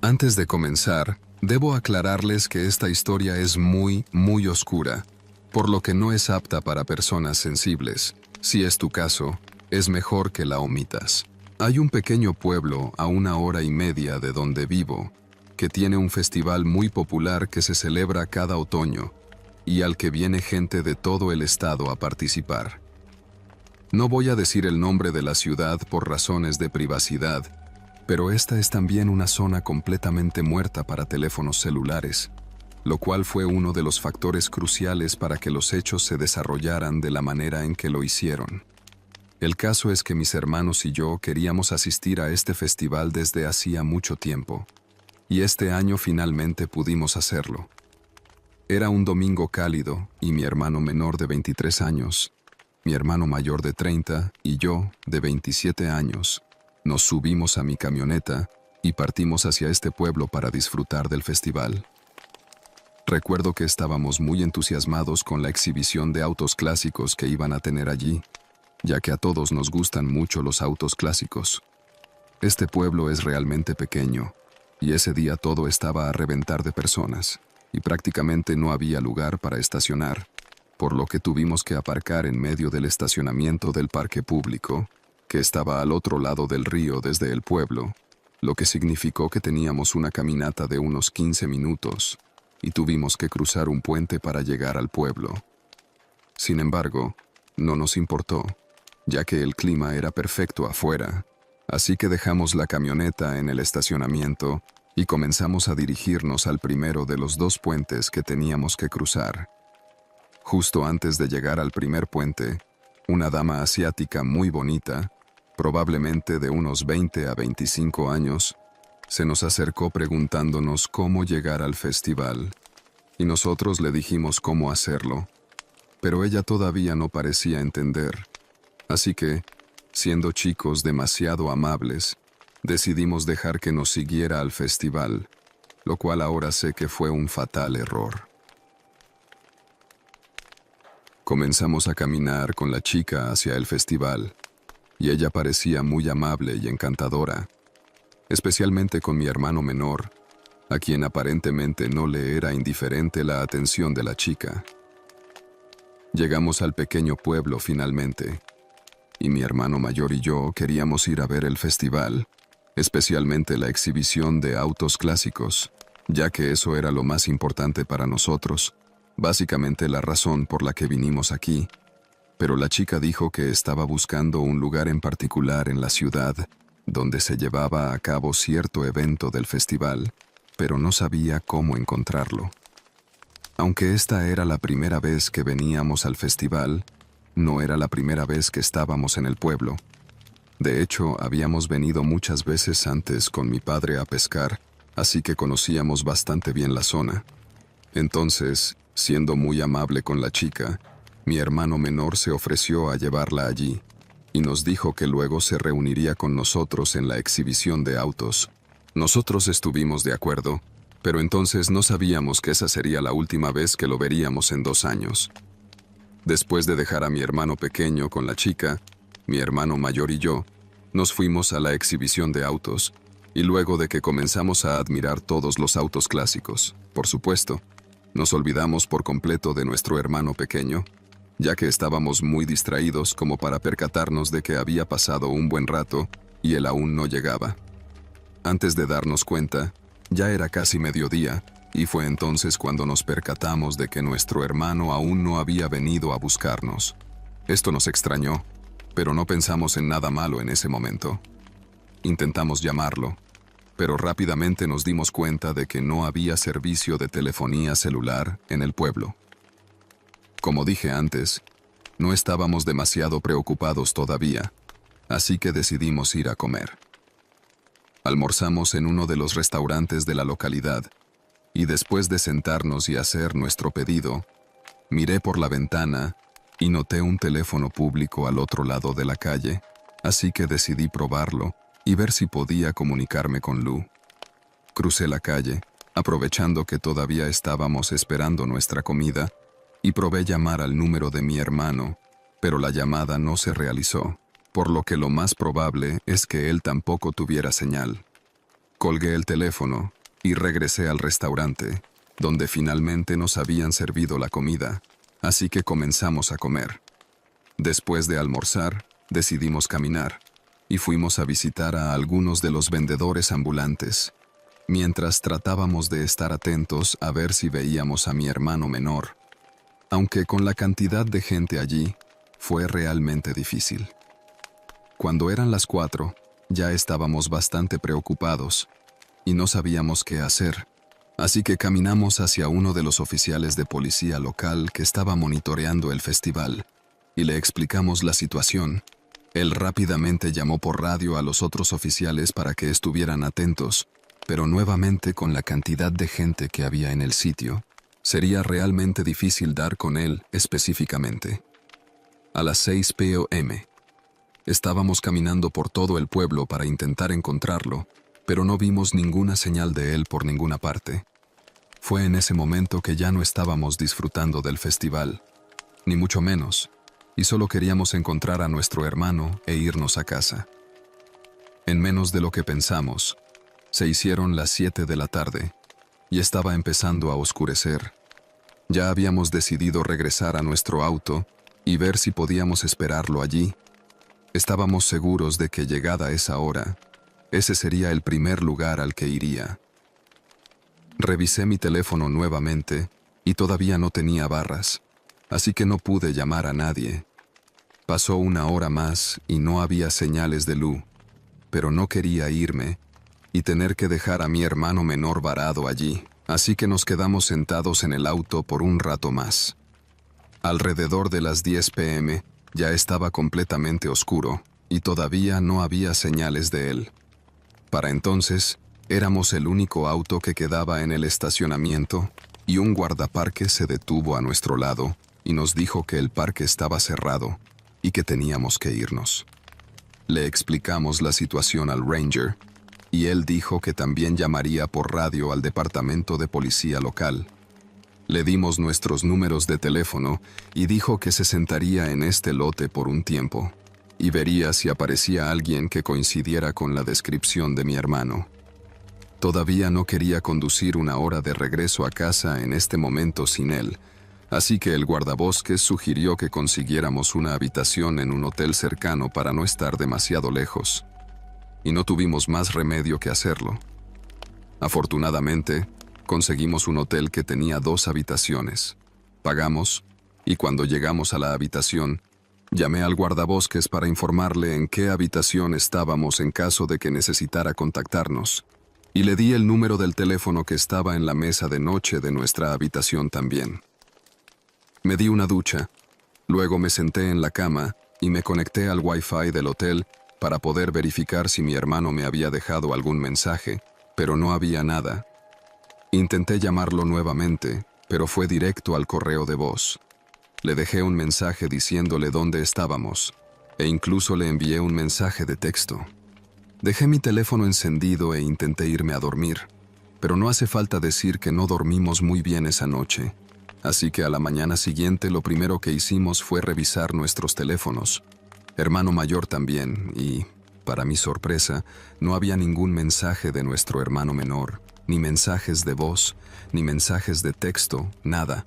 Antes de comenzar, debo aclararles que esta historia es muy oscura, por lo que no es apta para personas sensibles. Si es tu caso, es mejor que la omitas. Hay un pequeño pueblo a 1 hora y media de donde vivo, que tiene un festival muy popular que se celebra cada otoño y al que viene gente de todo el estado a participar. No voy a decir el nombre de la ciudad por razones de privacidad, pero esta es también una zona completamente muerta para teléfonos celulares, lo cual fue uno de los factores cruciales para que los hechos se desarrollaran de la manera en que lo hicieron. El caso es que mis hermanos y yo queríamos asistir a este festival desde hacía mucho tiempo, y este año finalmente pudimos hacerlo. Era un domingo cálido y mi hermano menor de 23 años, mi hermano mayor de 30 y yo de 27 años, nos subimos a mi camioneta y partimos hacia este pueblo para disfrutar del festival. Recuerdo que estábamos muy entusiasmados con la exhibición de autos clásicos que iban a tener allí, ya que a todos nos gustan mucho los autos clásicos. Este pueblo es realmente pequeño, y ese día todo estaba a reventar de personas, y prácticamente no había lugar para estacionar, por lo que tuvimos que aparcar en medio del estacionamiento del parque público, que estaba al otro lado del río desde el pueblo, lo que significó que teníamos una caminata de unos 15 minutos, y tuvimos que cruzar un puente para llegar al pueblo. Sin embargo, no nos importó, ya que el clima era perfecto afuera, así que dejamos la camioneta en el estacionamiento y comenzamos a dirigirnos al primero de los 2 puentes que teníamos que cruzar. Justo antes de llegar al primer puente, una dama asiática muy bonita, probablemente de unos 20 a 25 años, se nos acercó preguntándonos cómo llegar al festival, y nosotros le dijimos cómo hacerlo, pero ella todavía no parecía entender. Así que, siendo chicos demasiado amables, decidimos dejar que nos siguiera al festival, lo cual ahora sé que fue un fatal error. Comenzamos a caminar con la chica hacia el festival, y ella parecía muy amable y encantadora, especialmente con mi hermano menor, a quien aparentemente no le era indiferente la atención de la chica. Llegamos al pequeño pueblo finalmente, y mi hermano mayor y yo queríamos ir a ver el festival, especialmente la exhibición de autos clásicos, ya que eso era lo más importante para nosotros, básicamente la razón por la que vinimos aquí. Pero la chica dijo que estaba buscando un lugar en particular en la ciudad donde se llevaba a cabo cierto evento del festival, pero no sabía cómo encontrarlo. Aunque esta era la primera vez que veníamos al festival, no era la primera vez que estábamos en el pueblo. De hecho, habíamos venido muchas veces antes con mi padre a pescar, así que conocíamos bastante bien la zona. Entonces, siendo muy amable con la chica, mi hermano menor se ofreció a llevarla allí, y nos dijo que luego se reuniría con nosotros en la exhibición de autos. Nosotros estuvimos de acuerdo, pero entonces no sabíamos que esa sería la última vez que lo veríamos en 2 años. Después de dejar a mi hermano pequeño con la chica, mi hermano mayor y yo, nos fuimos a la exhibición de autos, y luego de que comenzamos a admirar todos los autos clásicos, por supuesto, nos olvidamos por completo de nuestro hermano pequeño, ya que estábamos muy distraídos como para percatarnos de que había pasado un buen rato y él aún no llegaba. Antes de darnos cuenta, ya era casi mediodía, y fue entonces cuando nos percatamos de que nuestro hermano aún no había venido a buscarnos. Esto nos extrañó, pero no pensamos en nada malo en ese momento. Intentamos llamarlo, pero rápidamente nos dimos cuenta de que no había servicio de telefonía celular en el pueblo. Como dije antes, no estábamos demasiado preocupados todavía, así que decidimos ir a comer. Almorzamos en uno de los restaurantes de la localidad, y después de sentarnos y hacer nuestro pedido, miré por la ventana y noté un teléfono público al otro lado de la calle, así que decidí probarlo y ver si podía comunicarme con Lu. Crucé la calle, aprovechando que todavía estábamos esperando nuestra comida, y probé llamar al número de mi hermano, pero la llamada no se realizó, por lo que lo más probable es que él tampoco tuviera señal. Colgué el teléfono y regresé al restaurante, donde finalmente nos habían servido la comida, así que comenzamos a comer. Después de almorzar, decidimos caminar y fuimos a visitar a algunos de los vendedores ambulantes, mientras tratábamos de estar atentos a ver si veíamos a mi hermano menor, aunque con la cantidad de gente allí, fue realmente difícil. Cuando eran las 4, ya estábamos bastante preocupados y no sabíamos qué hacer, así que caminamos hacia uno de los oficiales de policía local que estaba monitoreando el festival y le explicamos la situación. Él rápidamente llamó por radio a los otros oficiales para que estuvieran atentos, pero nuevamente con la cantidad de gente que había en el sitio, sería realmente difícil dar con él específicamente. A las 6 p.m. estábamos caminando por todo el pueblo para intentar encontrarlo, pero no vimos ninguna señal de él por ninguna parte. Fue en ese momento que ya no estábamos disfrutando del festival, ni mucho menos, y solo queríamos encontrar a nuestro hermano e irnos a casa. En menos de lo que pensamos, se hicieron las 7 de la tarde y estaba empezando a oscurecer. Ya habíamos decidido regresar a nuestro auto y ver si podíamos esperarlo allí. Estábamos seguros de que llegada esa hora, ese sería el primer lugar al que iría. Revisé mi teléfono nuevamente y todavía no tenía barras, así que no pude llamar a nadie. Pasó una hora más y no había señales de Lu, pero no quería irme y tener que dejar a mi hermano menor varado allí, así que nos quedamos sentados en el auto por un rato más. Alrededor de las 10 p.m. ya estaba completamente oscuro y todavía no había señales de él. Para entonces, éramos el único auto que quedaba en el estacionamiento y un guardaparque se detuvo a nuestro lado y nos dijo que el parque estaba cerrado y que teníamos que irnos. Le explicamos la situación al Ranger y él dijo que también llamaría por radio al departamento de policía local. Le dimos nuestros números de teléfono y dijo que se sentaría en este lote por un tiempo y vería si aparecía alguien que coincidiera con la descripción de mi hermano. Todavía no quería conducir una hora de regreso a casa en este momento sin él, así que el guardabosques sugirió que consiguiéramos una habitación en un hotel cercano para no estar demasiado lejos. Y no tuvimos más remedio que hacerlo. Afortunadamente, conseguimos un hotel que tenía 2 habitaciones. Pagamos, y cuando llegamos a la habitación, llamé al guardabosques para informarle en qué habitación estábamos en caso de que necesitara contactarnos, y le di el número del teléfono que estaba en la mesa de noche de nuestra habitación también. Me di una ducha, luego me senté en la cama y me conecté al Wi-Fi del hotel para poder verificar si mi hermano me había dejado algún mensaje, pero no había nada. Intenté llamarlo nuevamente, pero fue directo al correo de voz. Le dejé un mensaje diciéndole dónde estábamos, e incluso le envié un mensaje de texto. Dejé mi teléfono encendido e intenté irme a dormir, pero no hace falta decir que no dormimos muy bien esa noche, así que a la mañana siguiente lo primero que hicimos fue revisar nuestros teléfonos. Hermano mayor también, y, para mi sorpresa, no había ningún mensaje de nuestro hermano menor, ni mensajes de voz, ni mensajes de texto, nada.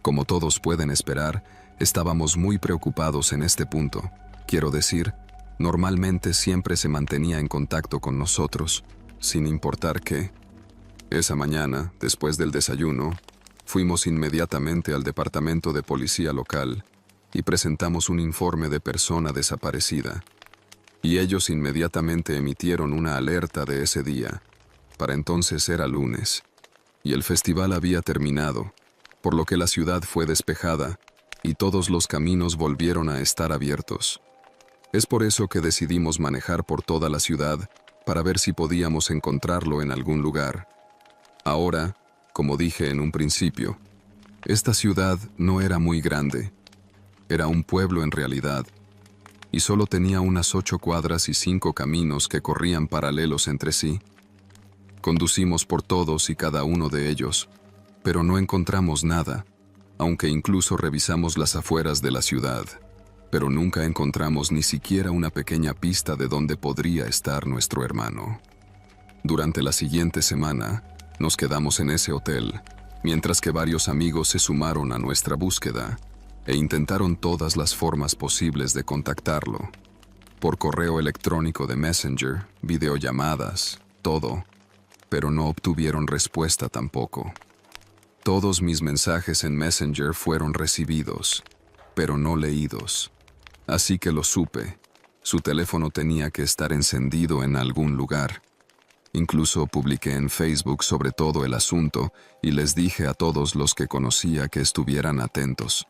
Como todos pueden esperar, estábamos muy preocupados en este punto. Quiero decir, normalmente siempre se mantenía en contacto con nosotros, sin importar qué. Esa mañana, después del desayuno, fuimos inmediatamente al departamento de policía local y presentamos un informe de persona desaparecida. Y ellos inmediatamente emitieron una alerta de ese día. Para entonces era lunes, y el festival había terminado, por lo que la ciudad fue despejada y todos los caminos volvieron a estar abiertos. Es por eso que decidimos manejar por toda la ciudad para ver si podíamos encontrarlo en algún lugar. Ahora, como dije en un principio, esta ciudad no era muy grande. Era un pueblo en realidad, y solo tenía unas 8 cuadras y 5 caminos que corrían paralelos entre sí. Conducimos por todos y cada uno de ellos, pero no encontramos nada, aunque incluso revisamos las afueras de la ciudad, pero nunca encontramos ni siquiera una pequeña pista de dónde podría estar nuestro hermano. Durante la siguiente semana, nos quedamos en ese hotel, mientras que varios amigos se sumaron a nuestra búsqueda e intentaron todas las formas posibles de contactarlo. Por correo electrónico de Messenger, videollamadas, todo, pero no obtuvieron respuesta tampoco. Todos mis mensajes en Messenger fueron recibidos, pero no leídos. Así que lo supe. Su teléfono tenía que estar encendido en algún lugar. Incluso publiqué en Facebook sobre todo el asunto y les dije a todos los que conocía que estuvieran atentos.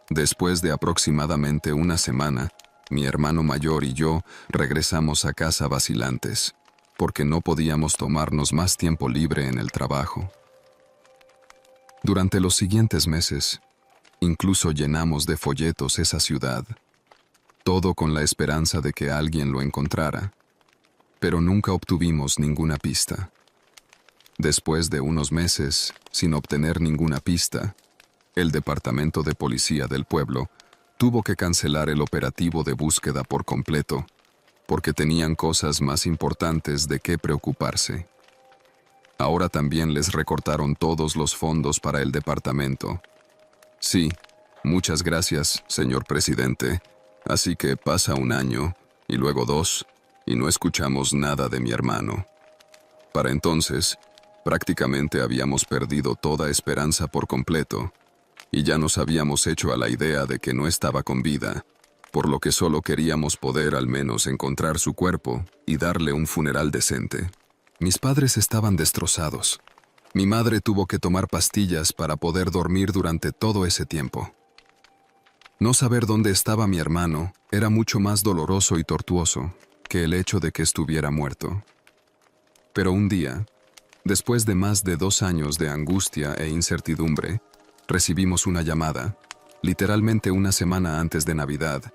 Después de aproximadamente una semana, mi hermano mayor y yo regresamos a casa vacilantes, porque no podíamos tomarnos más tiempo libre en el trabajo. Durante los siguientes meses, incluso llenamos de folletos esa ciudad, todo con la esperanza de que alguien lo encontrara, pero nunca obtuvimos ninguna pista. Después de unos meses, sin obtener ninguna pista, el departamento de policía del pueblo tuvo que cancelar el operativo de búsqueda por completo, porque tenían cosas más importantes de qué preocuparse. Ahora también les recortaron todos los fondos para el departamento. Sí, muchas gracias, señor presidente. Así que pasa un año, y luego 2, y no escuchamos nada de mi hermano. Para entonces, prácticamente habíamos perdido toda esperanza por completo, y ya nos habíamos hecho a la idea de que no estaba con vida, por lo que solo queríamos poder al menos encontrar su cuerpo y darle un funeral decente. Mis padres estaban destrozados. Mi madre tuvo que tomar pastillas para poder dormir durante todo ese tiempo. No saber dónde estaba mi hermano era mucho más doloroso y tortuoso que el hecho de que estuviera muerto. Pero un día, después de más de 2 años de angustia e incertidumbre, recibimos una llamada, literalmente una semana antes de Navidad.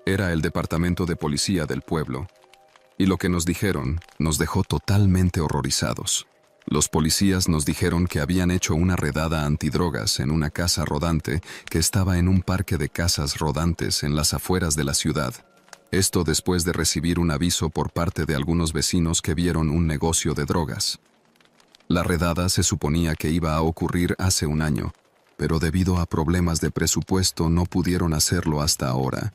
Era el departamento de policía del pueblo, y lo que nos dijeron nos dejó totalmente horrorizados. Los policías nos dijeron que habían hecho una redada antidrogas en una casa rodante que estaba en un parque de casas rodantes en las afueras de la ciudad. Esto después de recibir un aviso por parte de algunos vecinos que vieron un negocio de drogas. La redada se suponía que iba a ocurrir hace un año, pero debido a problemas de presupuesto no pudieron hacerlo hasta ahora.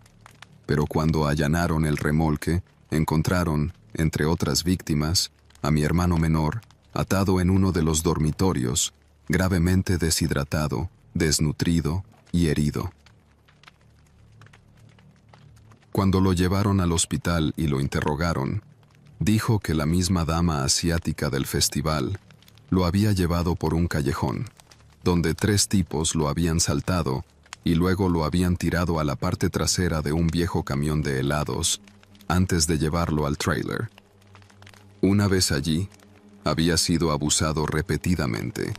Pero cuando allanaron el remolque, encontraron, entre otras víctimas, a mi hermano menor, atado en uno de los dormitorios, gravemente deshidratado, desnutrido y herido. Cuando lo llevaron al hospital y lo interrogaron, dijo que la misma dama asiática del festival lo había llevado por un callejón, donde 3 tipos lo habían saltado y luego lo habían tirado a la parte trasera de un viejo camión de helados antes de llevarlo al tráiler. Una vez allí, había sido abusado repetidamente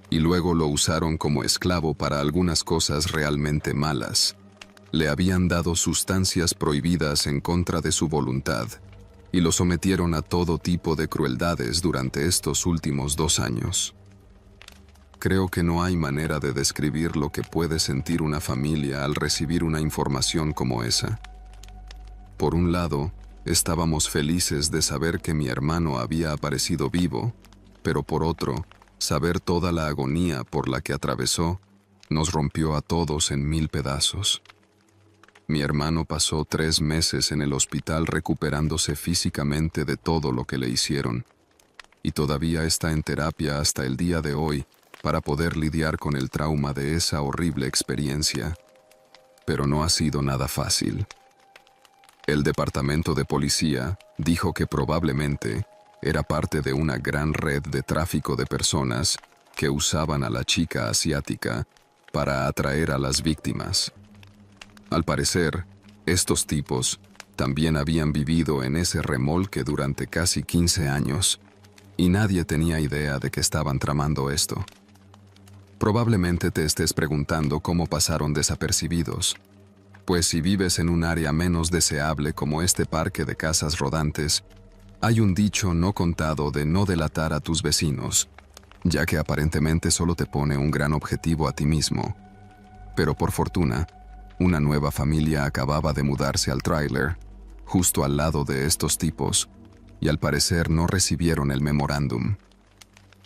y luego lo usaron como esclavo para algunas cosas realmente malas. Le habían dado sustancias prohibidas en contra de su voluntad y lo sometieron a todo tipo de crueldades durante estos últimos 2 años. Creo que no hay manera de describir lo que puede sentir una familia al recibir una información como esa. Por un lado, estábamos felices de saber que mi hermano había aparecido vivo, pero por otro, saber toda la agonía por la que atravesó nos rompió a todos en 1000 pedazos. Mi hermano pasó 3 meses en el hospital recuperándose físicamente de todo lo que le hicieron, y todavía está en terapia hasta el día de hoy para poder lidiar con el trauma de esa horrible experiencia. Pero no ha sido nada fácil. El departamento de policía dijo que probablemente era parte de una gran red de tráfico de personas que usaban a la chica asiática para atraer a las víctimas. Al parecer, estos tipos también habían vivido en ese remolque durante casi 15 años y nadie tenía idea de que estaban tramando esto. Probablemente te estés preguntando cómo pasaron desapercibidos, pues si vives en un área menos deseable como este parque de casas rodantes, hay un dicho no contado de no delatar a tus vecinos, ya que aparentemente solo te pone un gran objetivo a ti mismo. Pero por fortuna, una nueva familia acababa de mudarse al tráiler, justo al lado de estos tipos, y al parecer no recibieron el memorándum.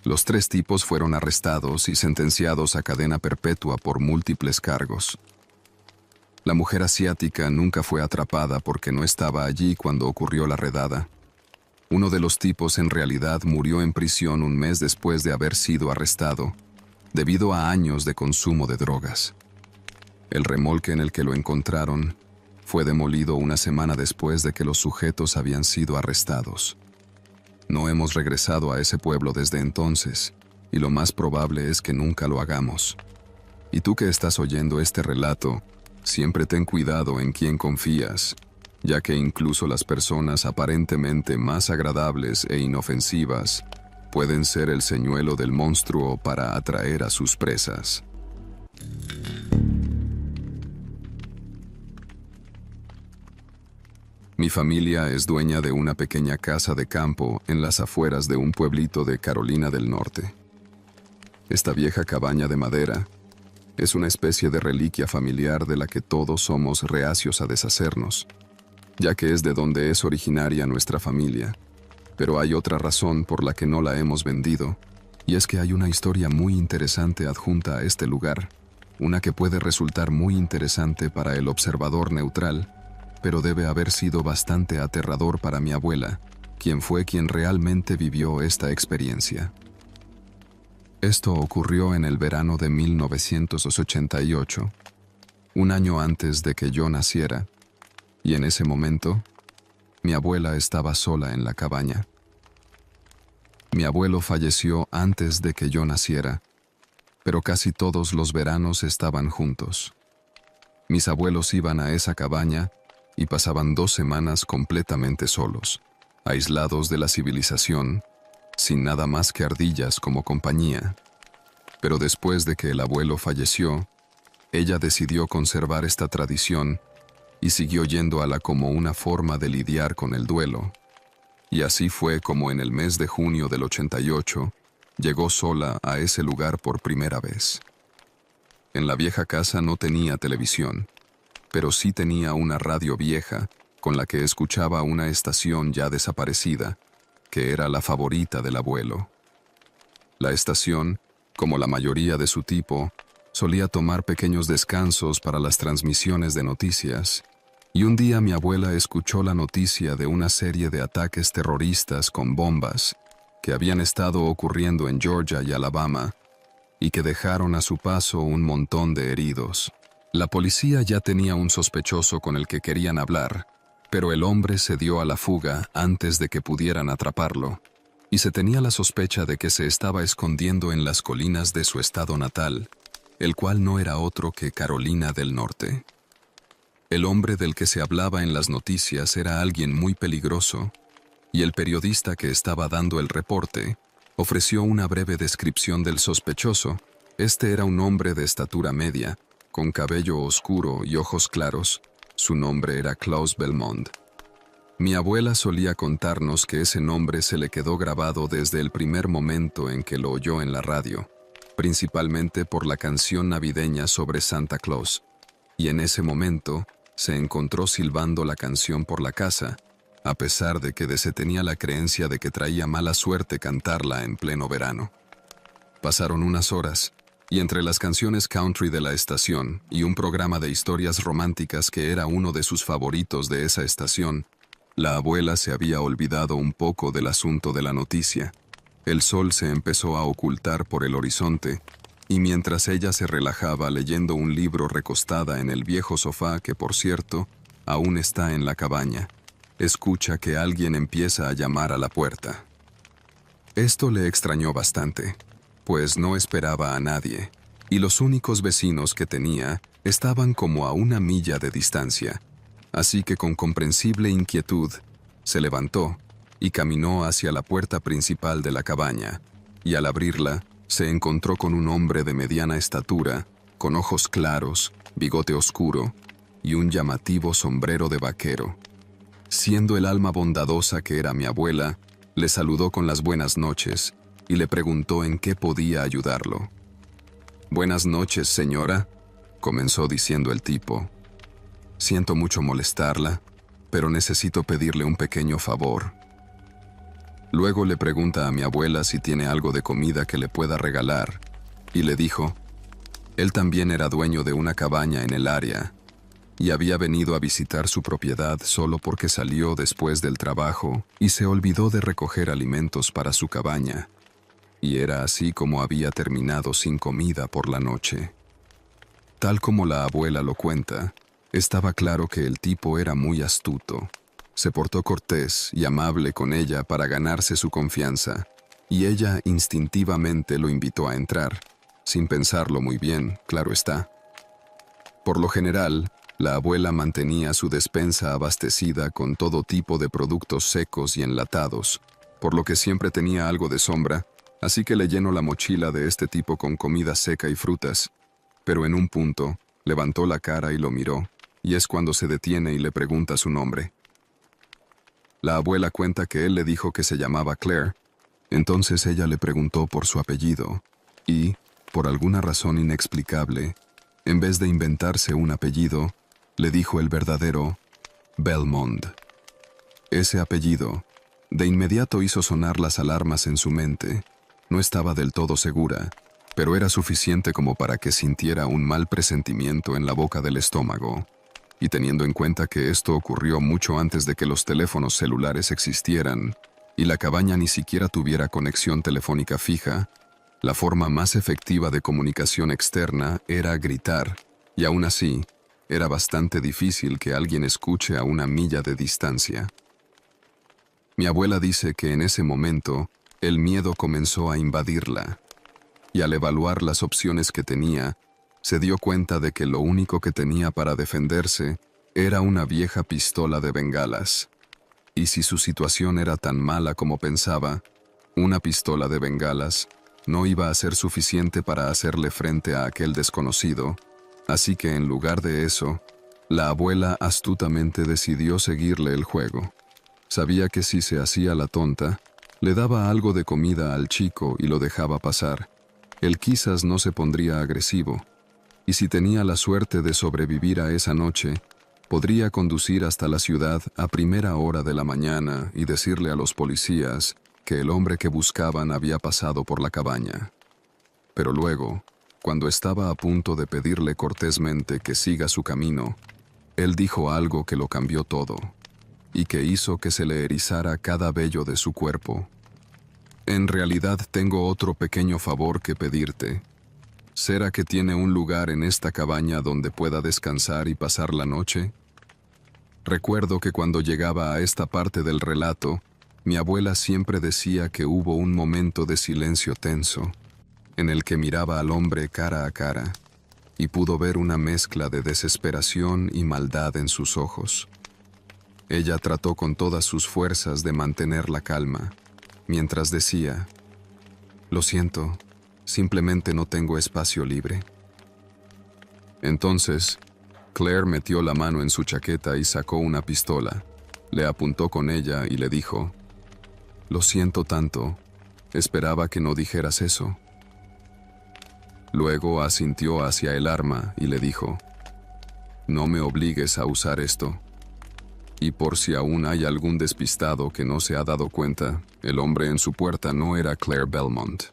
Los 3 tipos fueron arrestados y sentenciados a cadena perpetua por múltiples cargos. La mujer asiática nunca fue atrapada porque no estaba allí cuando ocurrió la redada. Uno de los tipos en realidad murió en prisión un mes después de haber sido arrestado, debido a años de consumo de drogas. El remolque en el que lo encontraron fue demolido una semana después de que los sujetos habían sido arrestados. No hemos regresado a ese pueblo desde entonces, y lo más probable es que nunca lo hagamos. Y tú que estás oyendo este relato, siempre ten cuidado en quién confías, ya que incluso las personas aparentemente más agradables e inofensivas pueden ser el señuelo del monstruo para atraer a sus presas. Mi familia es dueña de una pequeña casa de campo en las afueras de un pueblito de Carolina del Norte. Esta vieja cabaña de madera es una especie de reliquia familiar de la que todos somos reacios a deshacernos, ya que es de donde es originaria nuestra familia. Pero hay otra razón por la que no la hemos vendido, y es que hay una historia muy interesante adjunta a este lugar, una que puede resultar muy interesante para el observador neutral, pero debe haber sido bastante aterrador para mi abuela, quien fue quien realmente vivió esta experiencia. Esto ocurrió en el verano de 1988, un año antes de que yo naciera, y en ese momento, mi abuela estaba sola en la cabaña. Mi abuelo falleció antes de que yo naciera, pero casi todos los veranos estaban juntos. Mis abuelos iban a esa cabaña y pasaban 2 semanas completamente solos, aislados de la civilización, sin nada más que ardillas como compañía. Pero después de que el abuelo falleció, ella decidió conservar esta tradición y siguió yéndola como una forma de lidiar con el duelo. Y así fue como en el mes de junio del 88 llegó sola a ese lugar por primera vez. En la vieja casa no tenía televisión, pero sí tenía una radio vieja con la que escuchaba una estación ya desaparecida, que era la favorita del abuelo. La estación, como la mayoría de su tipo, solía tomar pequeños descansos para las transmisiones de noticias, y un día mi abuela escuchó la noticia de una serie de ataques terroristas con bombas que habían estado ocurriendo en Georgia y Alabama, y que dejaron a su paso un montón de heridos. La policía ya tenía un sospechoso con el que querían hablar, pero el hombre se dio a la fuga antes de que pudieran atraparlo, y se tenía la sospecha de que se estaba escondiendo en las colinas de su estado natal, el cual no era otro que Carolina del Norte. El hombre del que se hablaba en las noticias era alguien muy peligroso, y el periodista que estaba dando el reporte ofreció una breve descripción del sospechoso. Este era un hombre de estatura media, con cabello oscuro y ojos claros. Su nombre era Klaus Belmont. Mi abuela solía contarnos que ese nombre se le quedó grabado desde el primer momento en que lo oyó en la radio, principalmente por la canción navideña sobre Santa Claus, y en ese momento se encontró silbando la canción por la casa, a pesar de que se tenía la creencia de que traía mala suerte cantarla en pleno verano. Pasaron unas horas, y entre las canciones country de la estación y un programa de historias románticas que era uno de sus favoritos de esa estación, la abuela se había olvidado un poco del asunto de la noticia. El sol se empezó a ocultar por el horizonte, y mientras ella se relajaba leyendo un libro recostada en el viejo sofá que, por cierto, aún está en la cabaña, escucha que alguien empieza a llamar a la puerta. Esto le extrañó bastante, pues no esperaba a nadie, y los únicos vecinos que tenía estaban como a 1 milla de distancia, así que con comprensible inquietud se levantó y caminó hacia la puerta principal de la cabaña, y al abrirla se encontró con un hombre de mediana estatura, con ojos claros, bigote oscuro y un llamativo sombrero de vaquero. Siendo el alma bondadosa que era mi abuela, le saludó con las buenas noches y le preguntó en qué podía ayudarlo. «Buenas noches, señora», comenzó diciendo el tipo. «Siento mucho molestarla, pero necesito pedirle un pequeño favor». Luego le pregunta a mi abuela si tiene algo de comida que le pueda regalar, y le dijo, él también era dueño de una cabaña en el área, y había venido a visitar su propiedad solo porque salió después del trabajo y se olvidó de recoger alimentos para su cabaña, y era así como había terminado sin comida por la noche. Tal como la abuela lo cuenta, estaba claro que el tipo era muy astuto. Se portó cortés y amable con ella para ganarse su confianza, y ella instintivamente lo invitó a entrar, sin pensarlo muy bien, claro está. Por lo general, la abuela mantenía su despensa abastecida con todo tipo de productos secos y enlatados, por lo que siempre tenía algo de sombra, así que le llenó la mochila de este tipo con comida seca y frutas. Pero en un punto, levantó la cara y lo miró, y es cuando se detiene y le pregunta su nombre. La abuela cuenta que él le dijo que se llamaba Claire, entonces ella le preguntó por su apellido, y, por alguna razón inexplicable, en vez de inventarse un apellido, le dijo el verdadero Belmont. Ese apellido, de inmediato hizo sonar las alarmas en su mente. No estaba del todo segura, pero era suficiente como para que sintiera un mal presentimiento en la boca del estómago. Y teniendo en cuenta que esto ocurrió mucho antes de que los teléfonos celulares existieran y la cabaña ni siquiera tuviera conexión telefónica fija, la forma más efectiva de comunicación externa era gritar, y aún así, era bastante difícil que alguien escuche a una milla de distancia. Mi abuela dice que en ese momento, el miedo comenzó a invadirla, y al evaluar las opciones que tenía, se dio cuenta de que lo único que tenía para defenderse era una vieja pistola de bengalas. Y si su situación era tan mala como pensaba, una pistola de bengalas no iba a ser suficiente para hacerle frente a aquel desconocido, así que en lugar de eso, la abuela astutamente decidió seguirle el juego. Sabía que si se hacía la tonta, le daba algo de comida al chico y lo dejaba pasar. Él quizás no se pondría agresivo, y si tenía la suerte de sobrevivir a esa noche, podría conducir hasta la ciudad a primera hora de la mañana y decirle a los policías que el hombre que buscaban había pasado por la cabaña. Pero luego, cuando estaba a punto de pedirle cortésmente que siga su camino, él dijo algo que lo cambió todo, y que hizo que se le erizara cada vello de su cuerpo. En realidad tengo otro pequeño favor que pedirte. ¿Será que tiene un lugar en esta cabaña donde pueda descansar y pasar la noche? Recuerdo que cuando llegaba a esta parte del relato, mi abuela siempre decía que hubo un momento de silencio tenso, en el que miraba al hombre cara a cara, y pudo ver una mezcla de desesperación y maldad en sus ojos. Ella trató con todas sus fuerzas de mantener la calma, mientras decía, «Lo siento, simplemente no tengo espacio libre». Entonces, Claire metió la mano en su chaqueta y sacó una pistola. Le apuntó con ella y le dijo, «Lo siento tanto, esperaba que no dijeras eso». Luego asintió hacia el arma y le dijo, «No me obligues a usar esto». Y por si aún hay algún despistado que no se ha dado cuenta, el hombre en su puerta no era Claire Belmont,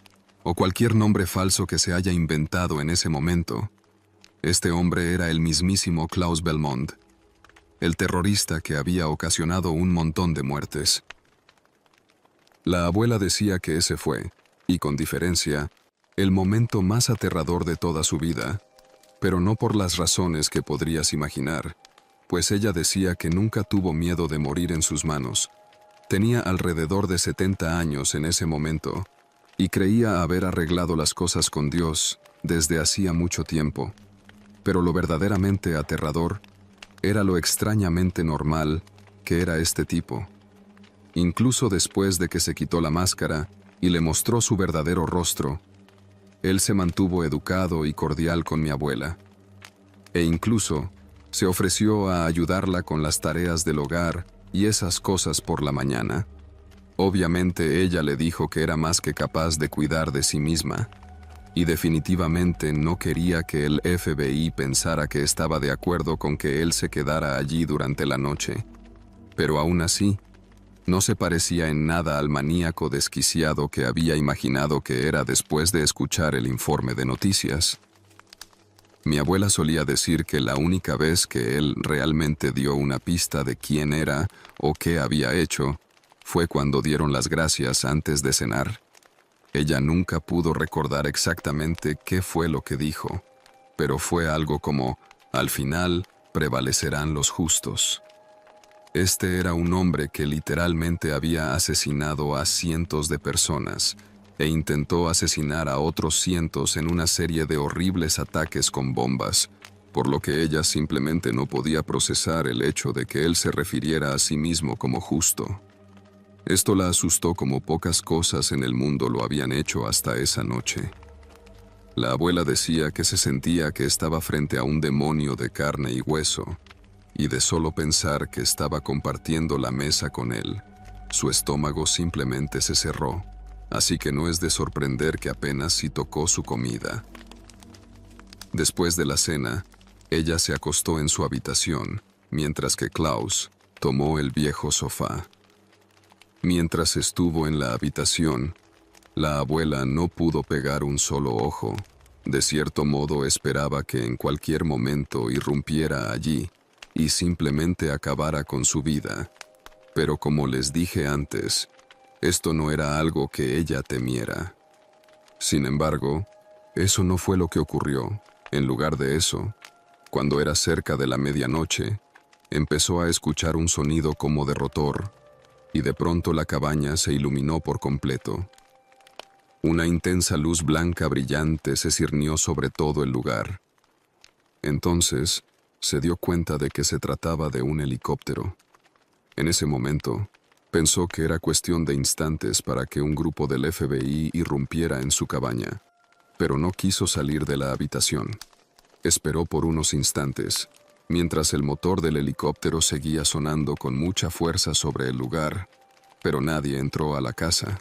o cualquier nombre falso que se haya inventado en ese momento. Este hombre era el mismísimo Klaus Belmont, el terrorista que había ocasionado un montón de muertes. La abuela decía que ese fue, y con diferencia, el momento más aterrador de toda su vida, pero no por las razones que podrías imaginar, pues ella decía que nunca tuvo miedo de morir en sus manos. Tenía alrededor de 70 años en ese momento, y creía haber arreglado las cosas con Dios desde hacía mucho tiempo. Pero lo verdaderamente aterrador era lo extrañamente normal que era este tipo. Incluso después de que se quitó la máscara y le mostró su verdadero rostro, él se mantuvo educado y cordial con mi abuela. E incluso se ofreció a ayudarla con las tareas del hogar y esas cosas por la mañana. Obviamente ella le dijo que era más que capaz de cuidar de sí misma, y definitivamente no quería que el FBI pensara que estaba de acuerdo con que él se quedara allí durante la noche. Pero aún así, No se parecía en nada al maníaco desquiciado que había imaginado que era después de escuchar el informe de noticias. Mi abuela solía decir que la única vez que él realmente dio una pista de quién era o qué había hecho fue cuando dieron las gracias antes de cenar. Ella nunca pudo recordar exactamente qué fue lo que dijo, pero fue algo como, al final, prevalecerán los justos. Este era un hombre que literalmente había asesinado a cientos de personas e intentó asesinar a otros cientos en una serie de horribles ataques con bombas, por lo que ella simplemente no podía procesar el hecho de que él se refiriera a sí mismo como justo. Esto la asustó como pocas cosas en el mundo lo habían hecho hasta esa noche. La abuela decía que se sentía que estaba frente a un demonio de carne y hueso, y de solo pensar que estaba compartiendo la mesa con él, su estómago simplemente se cerró, así que no es de sorprender que apenas si tocó su comida. Después de la cena, ella se acostó en su habitación, mientras que Klaus tomó el viejo sofá. Mientras estuvo en la habitación, la abuela no pudo pegar un solo ojo. De cierto modo esperaba que en cualquier momento irrumpiera allí y simplemente acabara con su vida. Pero como les dije antes, esto no era algo que ella temiera. Sin embargo, eso no fue lo que ocurrió. En lugar de eso, cuando era cerca de la medianoche, empezó a escuchar un sonido como de rotor, y de pronto la cabaña se iluminó por completo. Una intensa luz blanca brillante se cirnió sobre todo el lugar. Entonces, se dio cuenta de que se trataba de un helicóptero. En ese momento, pensó que era cuestión de instantes para que un grupo del FBI irrumpiera en su cabaña, pero no quiso salir de la habitación. Esperó por unos instantes, mientras el motor del helicóptero seguía sonando con mucha fuerza sobre el lugar, pero nadie entró a la casa.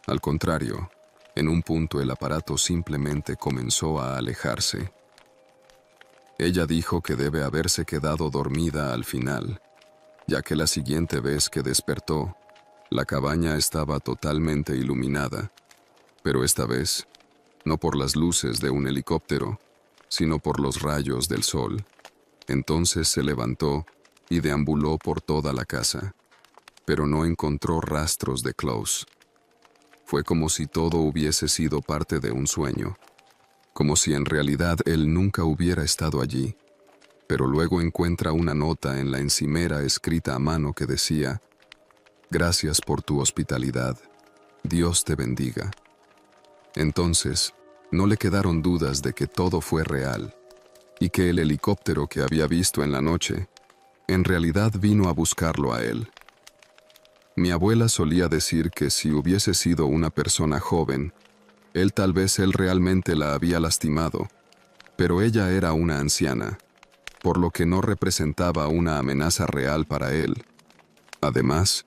Al contrario, en un punto el aparato simplemente comenzó a alejarse. Ella dijo que debe haberse quedado dormida al final, ya que la siguiente vez que despertó, la cabaña estaba totalmente iluminada, pero esta vez, no por las luces de un helicóptero, sino por los rayos del sol. Entonces se levantó y deambuló por toda la casa, pero no encontró rastros de Klaus. Fue como si todo hubiese sido parte de un sueño, como si en realidad él nunca hubiera estado allí. Pero luego encuentra una nota en la encimera escrita a mano que decía: «Gracias por tu hospitalidad. Dios te bendiga». Entonces, no le quedaron dudas de que todo fue real, y que el helicóptero que había visto en la noche, en realidad vino a buscarlo a él. Mi abuela solía decir que si hubiese sido una persona joven, tal vez él realmente la había lastimado, pero ella era una anciana, por lo que no representaba una amenaza real para él. Además,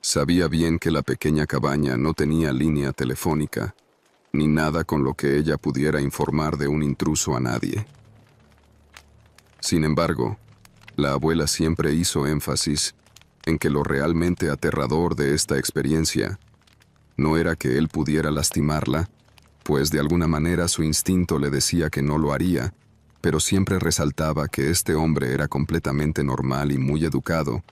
sabía bien que la pequeña cabaña no tenía línea telefónica, ni nada con lo que ella pudiera informar de un intruso a nadie. Sin embargo, la abuela siempre hizo énfasis en que lo realmente aterrador de esta experiencia no era que él pudiera lastimarla, pues de alguna manera su instinto le decía que no lo haría, pero siempre resaltaba que este hombre era completamente normal y muy educado,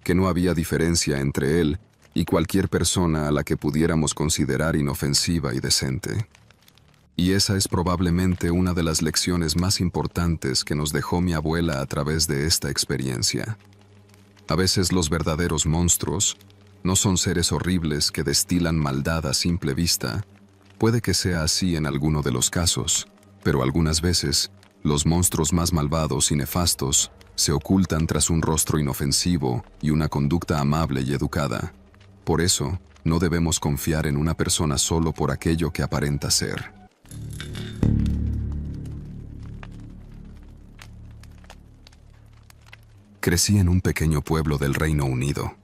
que no había diferencia entre él y cualquier persona a la que pudiéramos considerar inofensiva y decente. Y esa es probablemente una de las lecciones más importantes que nos dejó mi abuela a través de esta experiencia. A veces los verdaderos monstruos no son seres horribles que destilan maldad a simple vista. Puede que sea así en alguno de los casos, pero algunas veces los monstruos más malvados y nefastos se ocultan tras un rostro inofensivo y una conducta amable y educada. Por eso, no debemos confiar en una persona solo por aquello que aparenta ser. Crecí en un pequeño pueblo del Reino Unido,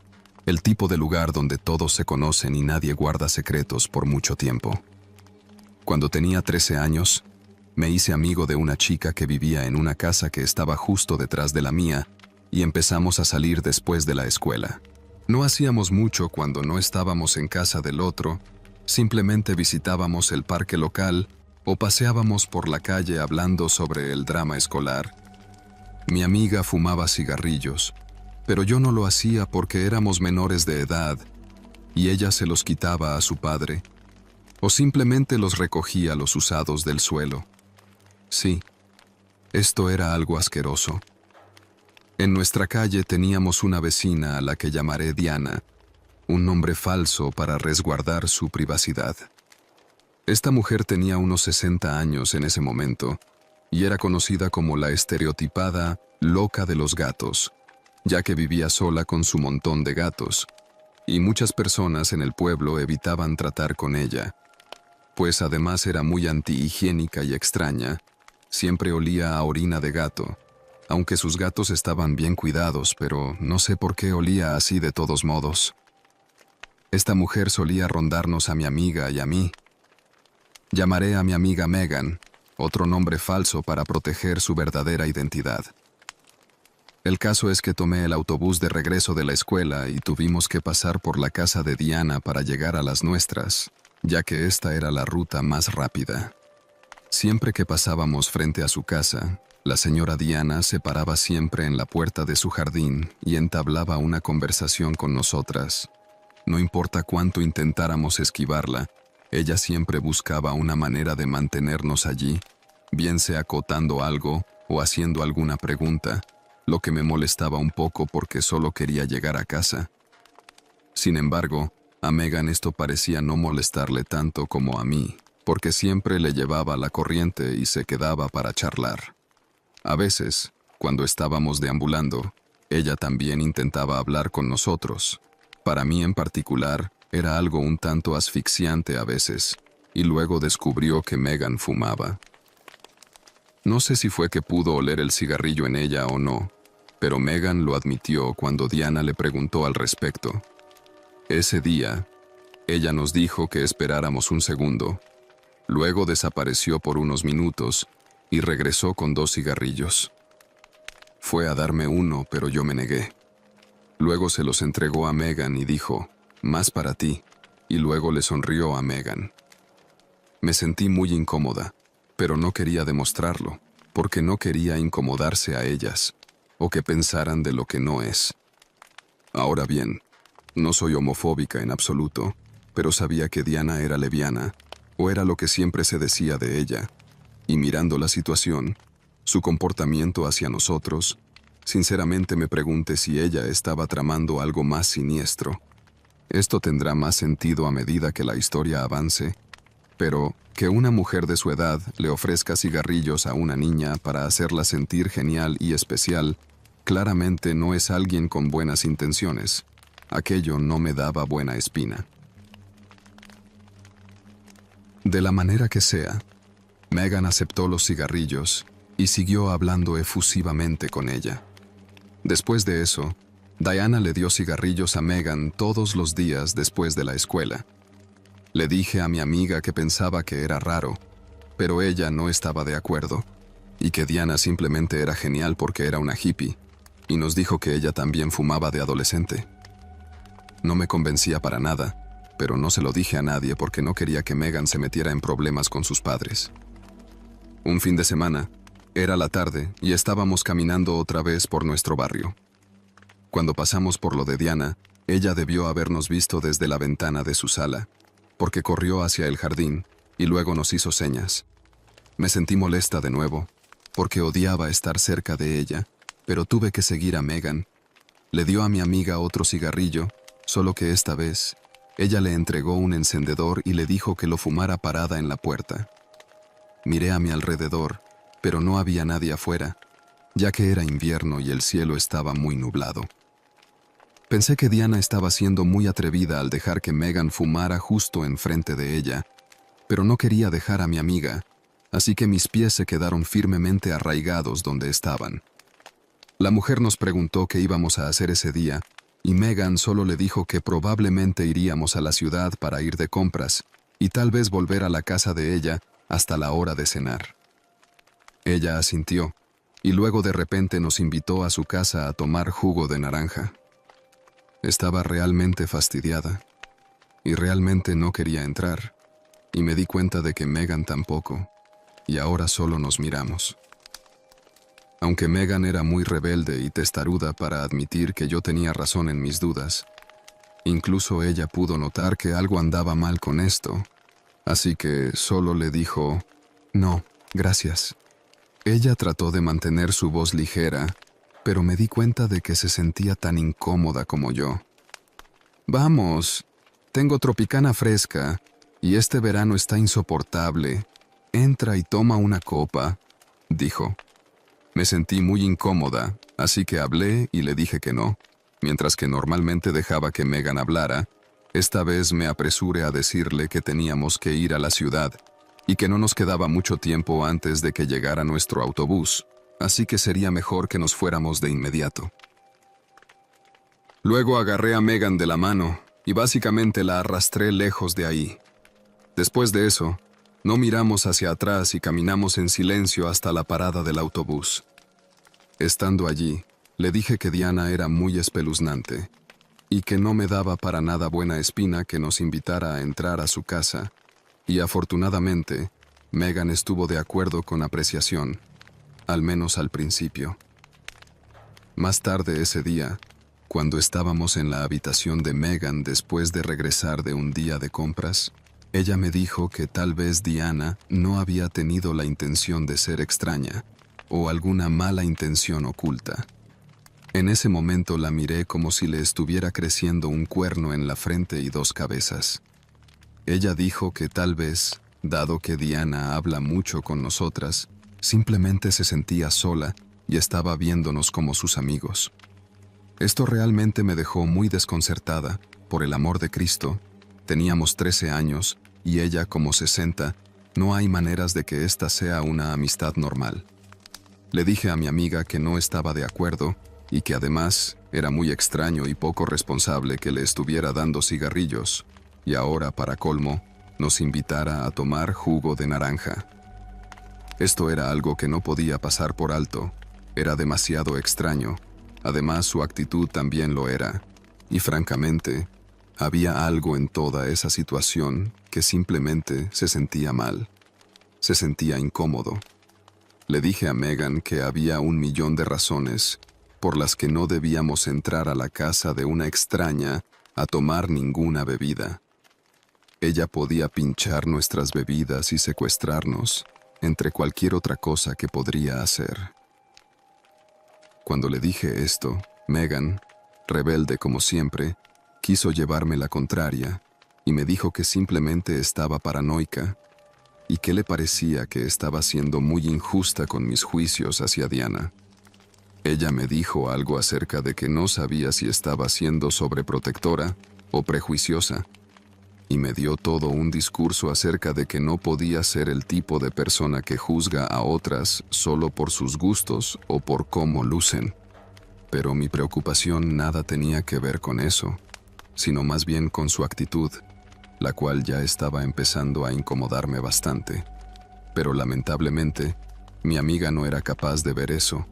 el tipo de lugar donde todos se conocen y nadie guarda secretos por mucho tiempo. Cuando tenía 13 años, me hice amigo de una chica que vivía en una casa que estaba justo detrás de la mía y empezamos a salir después de la escuela. No hacíamos mucho cuando no estábamos en casa del otro, simplemente visitábamos el parque local o paseábamos por la calle hablando sobre el drama escolar. Mi amiga fumaba cigarrillos, pero yo no lo hacía porque éramos menores de edad y ella se los quitaba a su padre, o simplemente los recogía los usados del suelo. Sí, esto era algo asqueroso. En nuestra calle teníamos una vecina a la que llamaré Diana, un nombre falso para resguardar su privacidad. Esta mujer tenía unos 60 años en ese momento y era conocida como la estereotipada loca de los gatos, ya que vivía sola con su montón de gatos, y muchas personas en el pueblo evitaban tratar con ella, pues además era muy antihigiénica y extraña. Siempre olía a orina de gato, aunque sus gatos estaban bien cuidados, pero no sé por qué olía así de todos modos. Esta mujer solía rondarnos a mi amiga y a mí. Llamaré a mi amiga Megan, otro nombre falso para proteger su verdadera identidad. El caso es que tomé el autobús de regreso de la escuela y tuvimos que pasar por la casa de Diana para llegar a las nuestras, ya que esta era la ruta más rápida. Siempre que pasábamos frente a su casa, la señora Diana se paraba siempre en la puerta de su jardín y entablaba una conversación con nosotras. No importa cuánto intentáramos esquivarla, ella siempre buscaba una manera de mantenernos allí, bien sea acotando algo o haciendo alguna pregunta, lo que me molestaba un poco porque solo quería llegar a casa. Sin embargo, a Megan esto parecía no molestarle tanto como a mí, porque siempre le llevaba la corriente y se quedaba para charlar. A veces, cuando estábamos deambulando, ella también intentaba hablar con nosotros. Para mí en particular, era algo un tanto asfixiante a veces, y luego descubrió que Megan fumaba. No sé si fue que pudo oler el cigarrillo en ella o no, pero Megan lo admitió cuando Diana le preguntó al respecto. Ese día, ella nos dijo que esperáramos un segundo. Luego desapareció por unos minutos y regresó con 2 cigarrillos. Fue a darme uno, pero yo me negué. Luego se los entregó a Megan y dijo, «Más para ti», y luego le sonrió a Megan. Me sentí muy incómoda, pero no quería demostrarlo, porque no quería incomodarse a ellas, o que pensaran de lo que no es. Ahora bien, no soy homofóbica en absoluto, pero sabía que Diana era lesbiana, o era lo que siempre se decía de ella, y mirando la situación, su comportamiento hacia nosotros, sinceramente me pregunté si ella estaba tramando algo más siniestro. Esto tendrá más sentido a medida que la historia avance, pero que una mujer de su edad le ofrezca cigarrillos a una niña para hacerla sentir genial y especial, claramente no es alguien con buenas intenciones. Aquello no me daba buena espina. De la manera que sea, Megan aceptó los cigarrillos y siguió hablando efusivamente con ella. Después de eso, Diana le dio cigarrillos a Megan todos los días después de la escuela. Le dije a mi amiga que pensaba que era raro, pero ella no estaba de acuerdo, y que Diana simplemente era genial porque era una hippie, y nos dijo que ella también fumaba de adolescente. No me convencía para nada, pero no se lo dije a nadie porque no quería que Megan se metiera en problemas con sus padres. Un fin de semana, era la tarde y estábamos caminando otra vez por nuestro barrio. Cuando pasamos por lo de Diana, ella debió habernos visto desde la ventana de su sala, porque corrió hacia el jardín y luego nos hizo señas. Me sentí molesta de nuevo, porque odiaba estar cerca de ella, pero tuve que seguir a Megan. Le dio a mi amiga otro cigarrillo, solo que esta vez, ella le entregó un encendedor y le dijo que lo fumara parada en la puerta. Miré a mi alrededor, pero no había nadie afuera, ya que era invierno y el cielo estaba muy nublado. Pensé que Diana estaba siendo muy atrevida al dejar que Megan fumara justo enfrente de ella, pero no quería dejar a mi amiga, así que mis pies se quedaron firmemente arraigados donde estaban. La mujer nos preguntó qué íbamos a hacer ese día, y Megan solo le dijo que probablemente iríamos a la ciudad para ir de compras, y tal vez volver a la casa de ella hasta la hora de cenar. Ella asintió, y luego de repente nos invitó a su casa a tomar jugo de naranja. Estaba realmente fastidiada y realmente no quería entrar, y me di cuenta de que Megan tampoco, y ahora solo nos miramos. Aunque Megan era muy rebelde y testaruda para admitir que yo tenía razón en mis dudas, incluso ella pudo notar que algo andaba mal con esto, así que solo le dijo, «No, gracias». Ella trató de mantener su voz ligera, pero me di cuenta de que se sentía tan incómoda como yo. «Vamos, tengo Tropicana fresca, y este verano está insoportable. Entra y toma una copa», dijo. Me sentí muy incómoda, así que hablé y le dije que no. Mientras que normalmente dejaba que Megan hablara, esta vez me apresuré a decirle que teníamos que ir a la ciudad y que no nos quedaba mucho tiempo antes de que llegara nuestro autobús, así que sería mejor que nos fuéramos de inmediato. Luego agarré a Megan de la mano y básicamente la arrastré lejos de ahí. Después de eso, no miramos hacia atrás y caminamos en silencio hasta la parada del autobús. Estando allí, le dije que Diana era muy espeluznante y que no me daba para nada buena espina que nos invitara a entrar a su casa, y afortunadamente, Megan estuvo de acuerdo con apreciación, al menos al principio. Más tarde ese día, cuando estábamos en la habitación de Megan después de regresar de un día de compras, ella me dijo que tal vez Diana no había tenido la intención de ser extraña o alguna mala intención oculta. En ese momento la miré como si le estuviera creciendo un cuerno en la frente y dos cabezas. Ella dijo que tal vez, dado que Diana habla mucho con nosotras, simplemente se sentía sola y estaba viéndonos como sus amigos. Esto realmente me dejó muy desconcertada, por el amor de Cristo. Teníamos 13 años y ella como 60, no hay maneras de que esta sea una amistad normal. Le dije a mi amiga que no estaba de acuerdo y que además era muy extraño y poco responsable que le estuviera dando cigarrillos y ahora, para colmo, nos invitara a tomar jugo de naranja. Esto era algo que no podía pasar por alto, era demasiado extraño, además su actitud también lo era, y francamente, había algo en toda esa situación que simplemente se sentía mal. Se sentía incómodo. Le dije a Megan que había 1.000.000 de razones por las que no debíamos entrar a la casa de una extraña a tomar ninguna bebida. Ella podía pinchar nuestras bebidas y secuestrarnos, entre cualquier otra cosa que podría hacer. Cuando le dije esto, Megan, rebelde como siempre, quiso llevarme la contraria y me dijo que simplemente estaba paranoica y que le parecía que estaba siendo muy injusta con mis juicios hacia Diana. Ella me dijo algo acerca de que no sabía si estaba siendo sobreprotectora o prejuiciosa, y me dio todo un discurso acerca de que no podía ser el tipo de persona que juzga a otras solo por sus gustos o por cómo lucen. Pero mi preocupación nada tenía que ver con eso, sino más bien con su actitud, la cual ya estaba empezando a incomodarme bastante. Pero lamentablemente, mi amiga no era capaz de ver eso,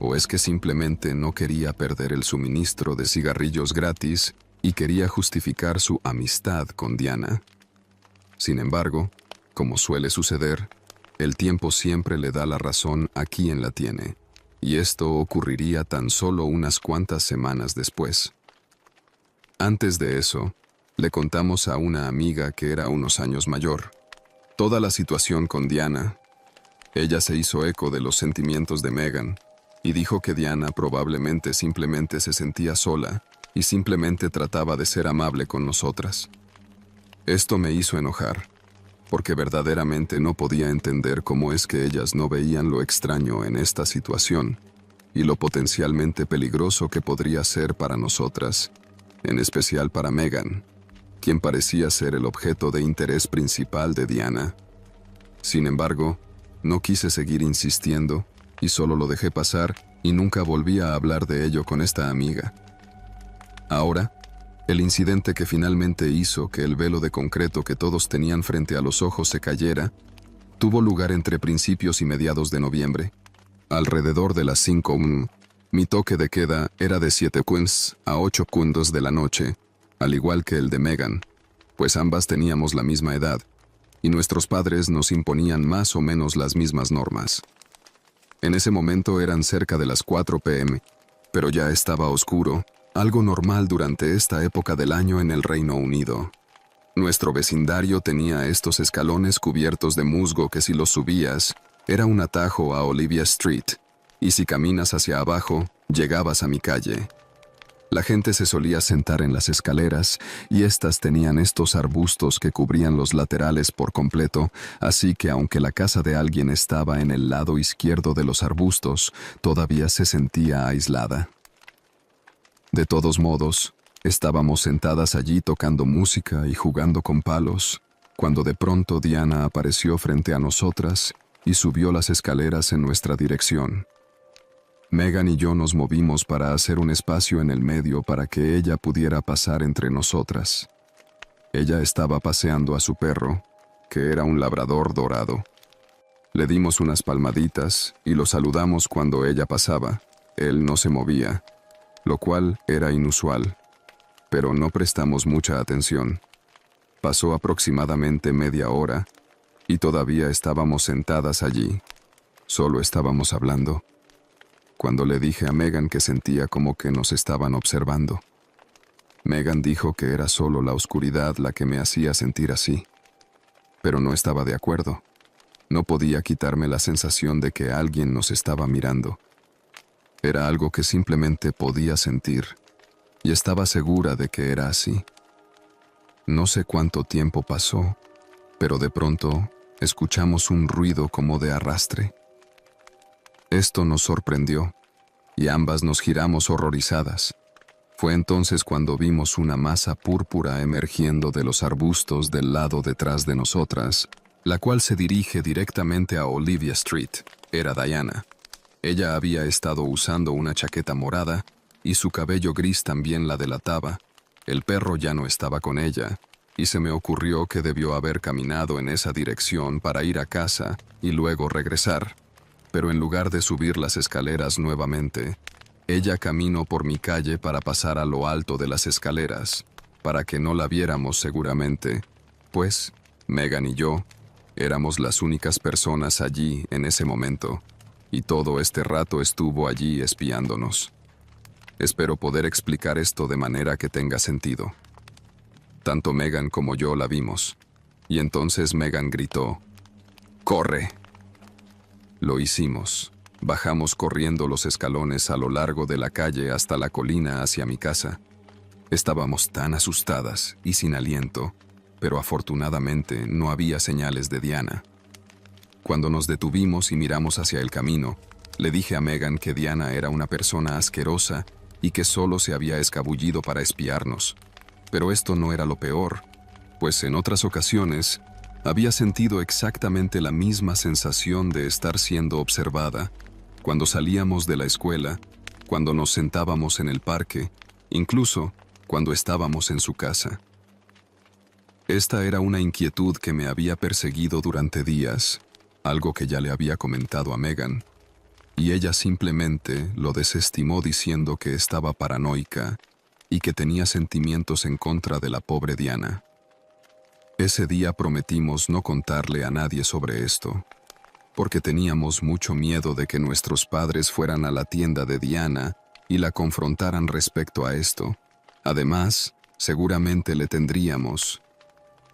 o es que simplemente no quería perder el suministro de cigarrillos gratis y quería justificar su amistad con Diana. Sin embargo, como suele suceder, el tiempo siempre le da la razón a quien la tiene, y esto ocurriría tan solo unas cuantas semanas después. Antes de eso, le contamos a una amiga que era unos años mayor toda la situación con Diana. Ella se hizo eco de los sentimientos de Megan y dijo que Diana probablemente simplemente se sentía sola y simplemente trataba de ser amable con nosotras. Esto me hizo enojar, porque verdaderamente no podía entender cómo es que ellas no veían lo extraño en esta situación y lo potencialmente peligroso que podría ser para nosotras, en especial para Megan, quien parecía ser el objeto de interés principal de Diana. Sin embargo, no quise seguir insistiendo y solo lo dejé pasar y nunca volví a hablar de ello con esta amiga. Ahora, el incidente que finalmente hizo que el velo de concreto que todos tenían frente a los ojos se cayera, tuvo lugar entre principios y mediados de noviembre, alrededor de las 5 p.m. Mi toque de queda era de 7 quins a 8 kundos de la noche, al igual que el de Megan, pues ambas teníamos la misma edad, y nuestros padres nos imponían más o menos las mismas normas. En ese momento eran cerca de las 4 p.m., pero ya estaba oscuro, algo normal durante esta época del año en el Reino Unido. Nuestro vecindario tenía estos escalones cubiertos de musgo que si los subías, era un atajo a Olivia Street, y si caminas hacia abajo, llegabas a mi calle. La gente se solía sentar en las escaleras y éstas tenían estos arbustos que cubrían los laterales por completo, así que aunque la casa de alguien estaba en el lado izquierdo de los arbustos, todavía se sentía aislada. De todos modos, estábamos sentadas allí tocando música y jugando con palos, cuando de pronto Diana apareció frente a nosotras y subió las escaleras en nuestra dirección. Megan y yo nos movimos para hacer un espacio en el medio para que ella pudiera pasar entre nosotras. Ella estaba paseando a su perro, que era un labrador dorado. Le dimos unas palmaditas y lo saludamos cuando ella pasaba. Él no se movía, lo cual era inusual, pero no prestamos mucha atención. Pasó aproximadamente media hora y todavía estábamos sentadas allí. Solo estábamos hablando, cuando le dije a Megan que sentía como que nos estaban observando. Megan dijo que era solo la oscuridad la que me hacía sentir así, pero no estaba de acuerdo. No podía quitarme la sensación de que alguien nos estaba mirando. Era algo que simplemente podía sentir, y estaba segura de que era así. No sé cuánto tiempo pasó, pero de pronto escuchamos un ruido como de arrastre. Esto nos sorprendió, y ambas nos giramos horrorizadas. Fue entonces cuando vimos una masa púrpura emergiendo de los arbustos del lado detrás de nosotras, la cual se dirige directamente a Olivia Street. Era Diana. Ella había estado usando una chaqueta morada, y su cabello gris también la delataba. El perro ya no estaba con ella, y se me ocurrió que debió haber caminado en esa dirección para ir a casa y luego regresar. Pero en lugar de subir las escaleras nuevamente, ella caminó por mi calle para pasar a lo alto de las escaleras, para que no la viéramos seguramente, pues Megan y yo éramos las únicas personas allí en ese momento, y todo este rato estuvo allí espiándonos. Espero poder explicar esto de manera que tenga sentido. Tanto Megan como yo la vimos, y entonces Megan gritó, ¡corre! Lo hicimos. Bajamos corriendo los escalones a lo largo de la calle hasta la colina hacia mi casa. Estábamos tan asustadas y sin aliento, pero afortunadamente no había señales de Diana. Cuando nos detuvimos y miramos hacia el camino, le dije a Megan que Diana era una persona asquerosa y que solo se había escabullido para espiarnos. Pero esto no era lo peor, pues en otras ocasiones había sentido exactamente la misma sensación de estar siendo observada, cuando salíamos de la escuela, cuando nos sentábamos en el parque, incluso cuando estábamos en su casa. Esta era una inquietud que me había perseguido durante días, algo que ya le había comentado a Megan, y ella simplemente lo desestimó diciendo que estaba paranoica y que tenía sentimientos en contra de la pobre Diana. Ese día prometimos no contarle a nadie sobre esto, porque teníamos mucho miedo de que nuestros padres fueran a la tienda de Diana y la confrontaran respecto a esto. Además, seguramente le tendríamos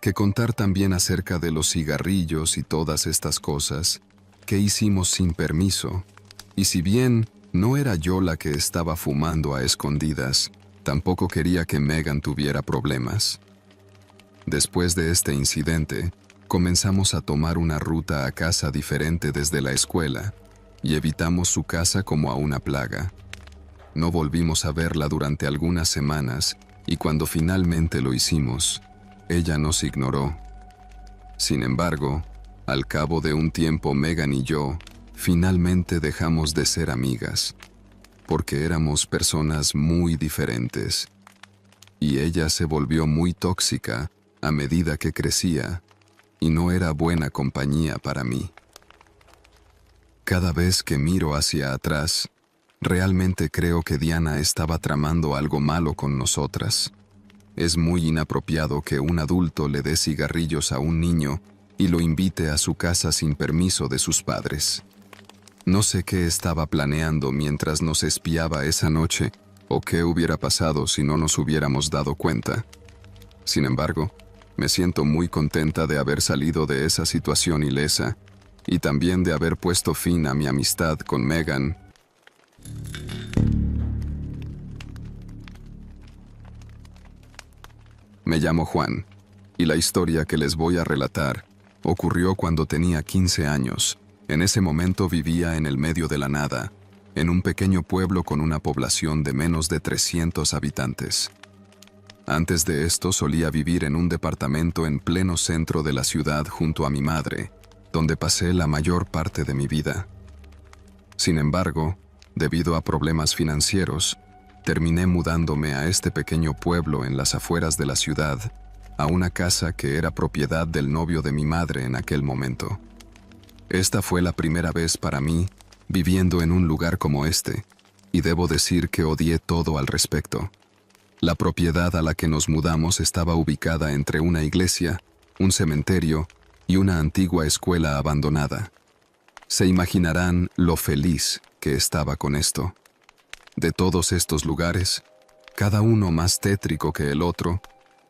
que contar también acerca de los cigarrillos y todas estas cosas que hicimos sin permiso. Y si bien no era yo la que estaba fumando a escondidas, tampoco quería que Megan tuviera problemas. Después de este incidente, comenzamos a tomar una ruta a casa diferente desde la escuela y evitamos su casa como a una plaga. No volvimos a verla durante algunas semanas y cuando finalmente lo hicimos, ella nos ignoró. Sin embargo, al cabo de un tiempo Megan y yo finalmente dejamos de ser amigas, porque éramos personas muy diferentes, y ella se volvió muy tóxica a medida que crecía, y no era buena compañía para mí. Cada vez que miro hacia atrás, Realmente creo que Diana estaba tramando algo malo con nosotras. Es muy inapropiado que un adulto le dé cigarrillos a un niño y lo invite a su casa sin permiso de sus padres. No sé qué estaba planeando mientras nos espiaba esa noche o qué hubiera pasado si no nos hubiéramos dado cuenta. Sin embargo, me siento muy contenta de haber salido de esa situación ilesa y también de haber puesto fin a mi amistad con Megan. Me llamo Juan, y la historia que les voy a relatar ocurrió cuando tenía 15 años. En ese momento vivía en el medio de la nada, en un pequeño pueblo con una población de menos de 300 habitantes. Antes de esto solía vivir en un departamento en pleno centro de la ciudad junto a mi madre, donde pasé la mayor parte de mi vida. Sin embargo, debido a problemas financieros, terminé mudándome a este pequeño pueblo en las afueras de la ciudad, a una casa que era propiedad del novio de mi madre en aquel momento. Esta fue la primera vez para mí viviendo en un lugar como este, y debo decir que odié todo al respecto. La propiedad a la que nos mudamos estaba ubicada entre una iglesia, un cementerio y una antigua escuela abandonada. Se imaginarán lo feliz que estaba con esto. De todos estos lugares, cada uno más tétrico que el otro,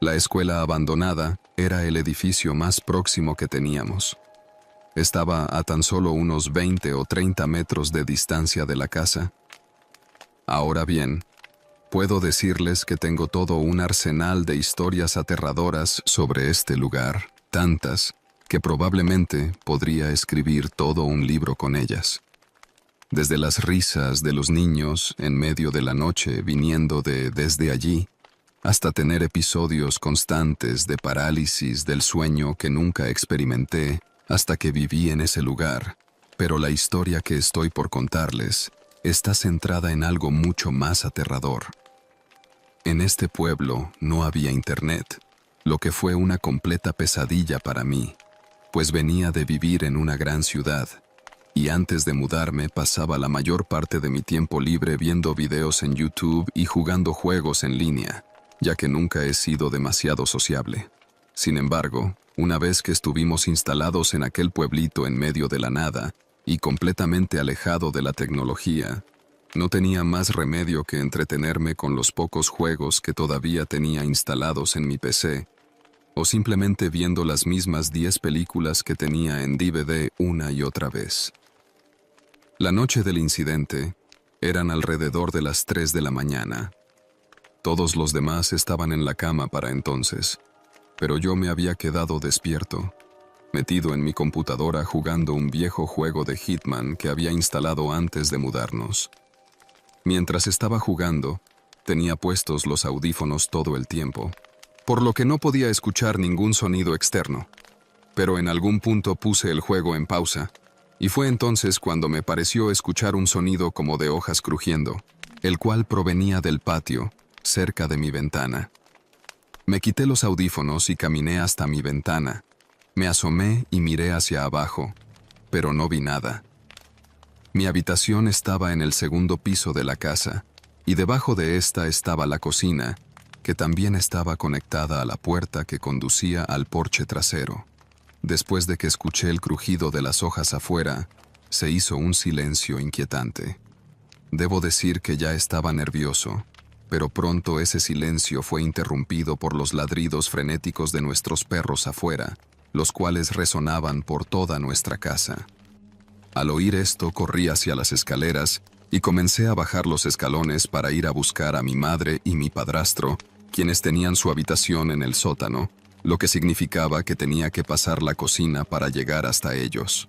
la escuela abandonada era el edificio más próximo que teníamos. Estaba a tan solo unos 20 o 30 metros de distancia de la casa. Ahora bien, puedo decirles que tengo todo un arsenal de historias aterradoras sobre este lugar, tantas que probablemente podría escribir todo un libro con ellas. Desde las risas de los niños en medio de la noche viniendo desde allí, hasta tener episodios constantes de parálisis del sueño que nunca experimenté hasta que viví en ese lugar. Pero la historia que estoy por contarles está centrada en algo mucho más aterrador. En este pueblo no había internet, lo que fue una completa pesadilla para mí, pues venía de vivir en una gran ciudad, y antes de mudarme pasaba la mayor parte de mi tiempo libre viendo videos en YouTube y jugando juegos en línea, ya que nunca he sido demasiado sociable. Sin embargo, una vez que estuvimos instalados en aquel pueblito en medio de la nada y completamente alejado de la tecnología, no tenía más remedio que entretenerme con los pocos juegos que todavía tenía instalados en mi PC, o simplemente viendo las mismas 10 películas que tenía en DVD una y otra vez. La noche del incidente eran alrededor de las 3 de la mañana. Todos los demás estaban en la cama para entonces, pero yo me había quedado despierto, metido en mi computadora jugando un viejo juego de Hitman que había instalado antes de mudarnos. Mientras estaba jugando, tenía puestos los audífonos todo el tiempo, por lo que no podía escuchar ningún sonido externo. Pero en algún punto puse el juego en pausa, y fue entonces cuando me pareció escuchar un sonido como de hojas crujiendo, el cual provenía del patio, cerca de mi ventana. Me quité los audífonos y caminé hasta mi ventana. Me asomé y miré hacia abajo, pero no vi nada. Mi habitación estaba en el segundo piso de la casa, y debajo de esta estaba la cocina, que también estaba conectada a la puerta que conducía al porche trasero. Después de que escuché el crujido de las hojas afuera, se hizo un silencio inquietante. Debo decir que ya estaba nervioso, pero pronto ese silencio fue interrumpido por los ladridos frenéticos de nuestros perros afuera, los cuales resonaban por toda nuestra casa. Al oír esto, corrí hacia las escaleras y comencé a bajar los escalones para ir a buscar a mi madre y mi padrastro, quienes tenían su habitación en el sótano, lo que significaba que tenía que pasar la cocina para llegar hasta ellos.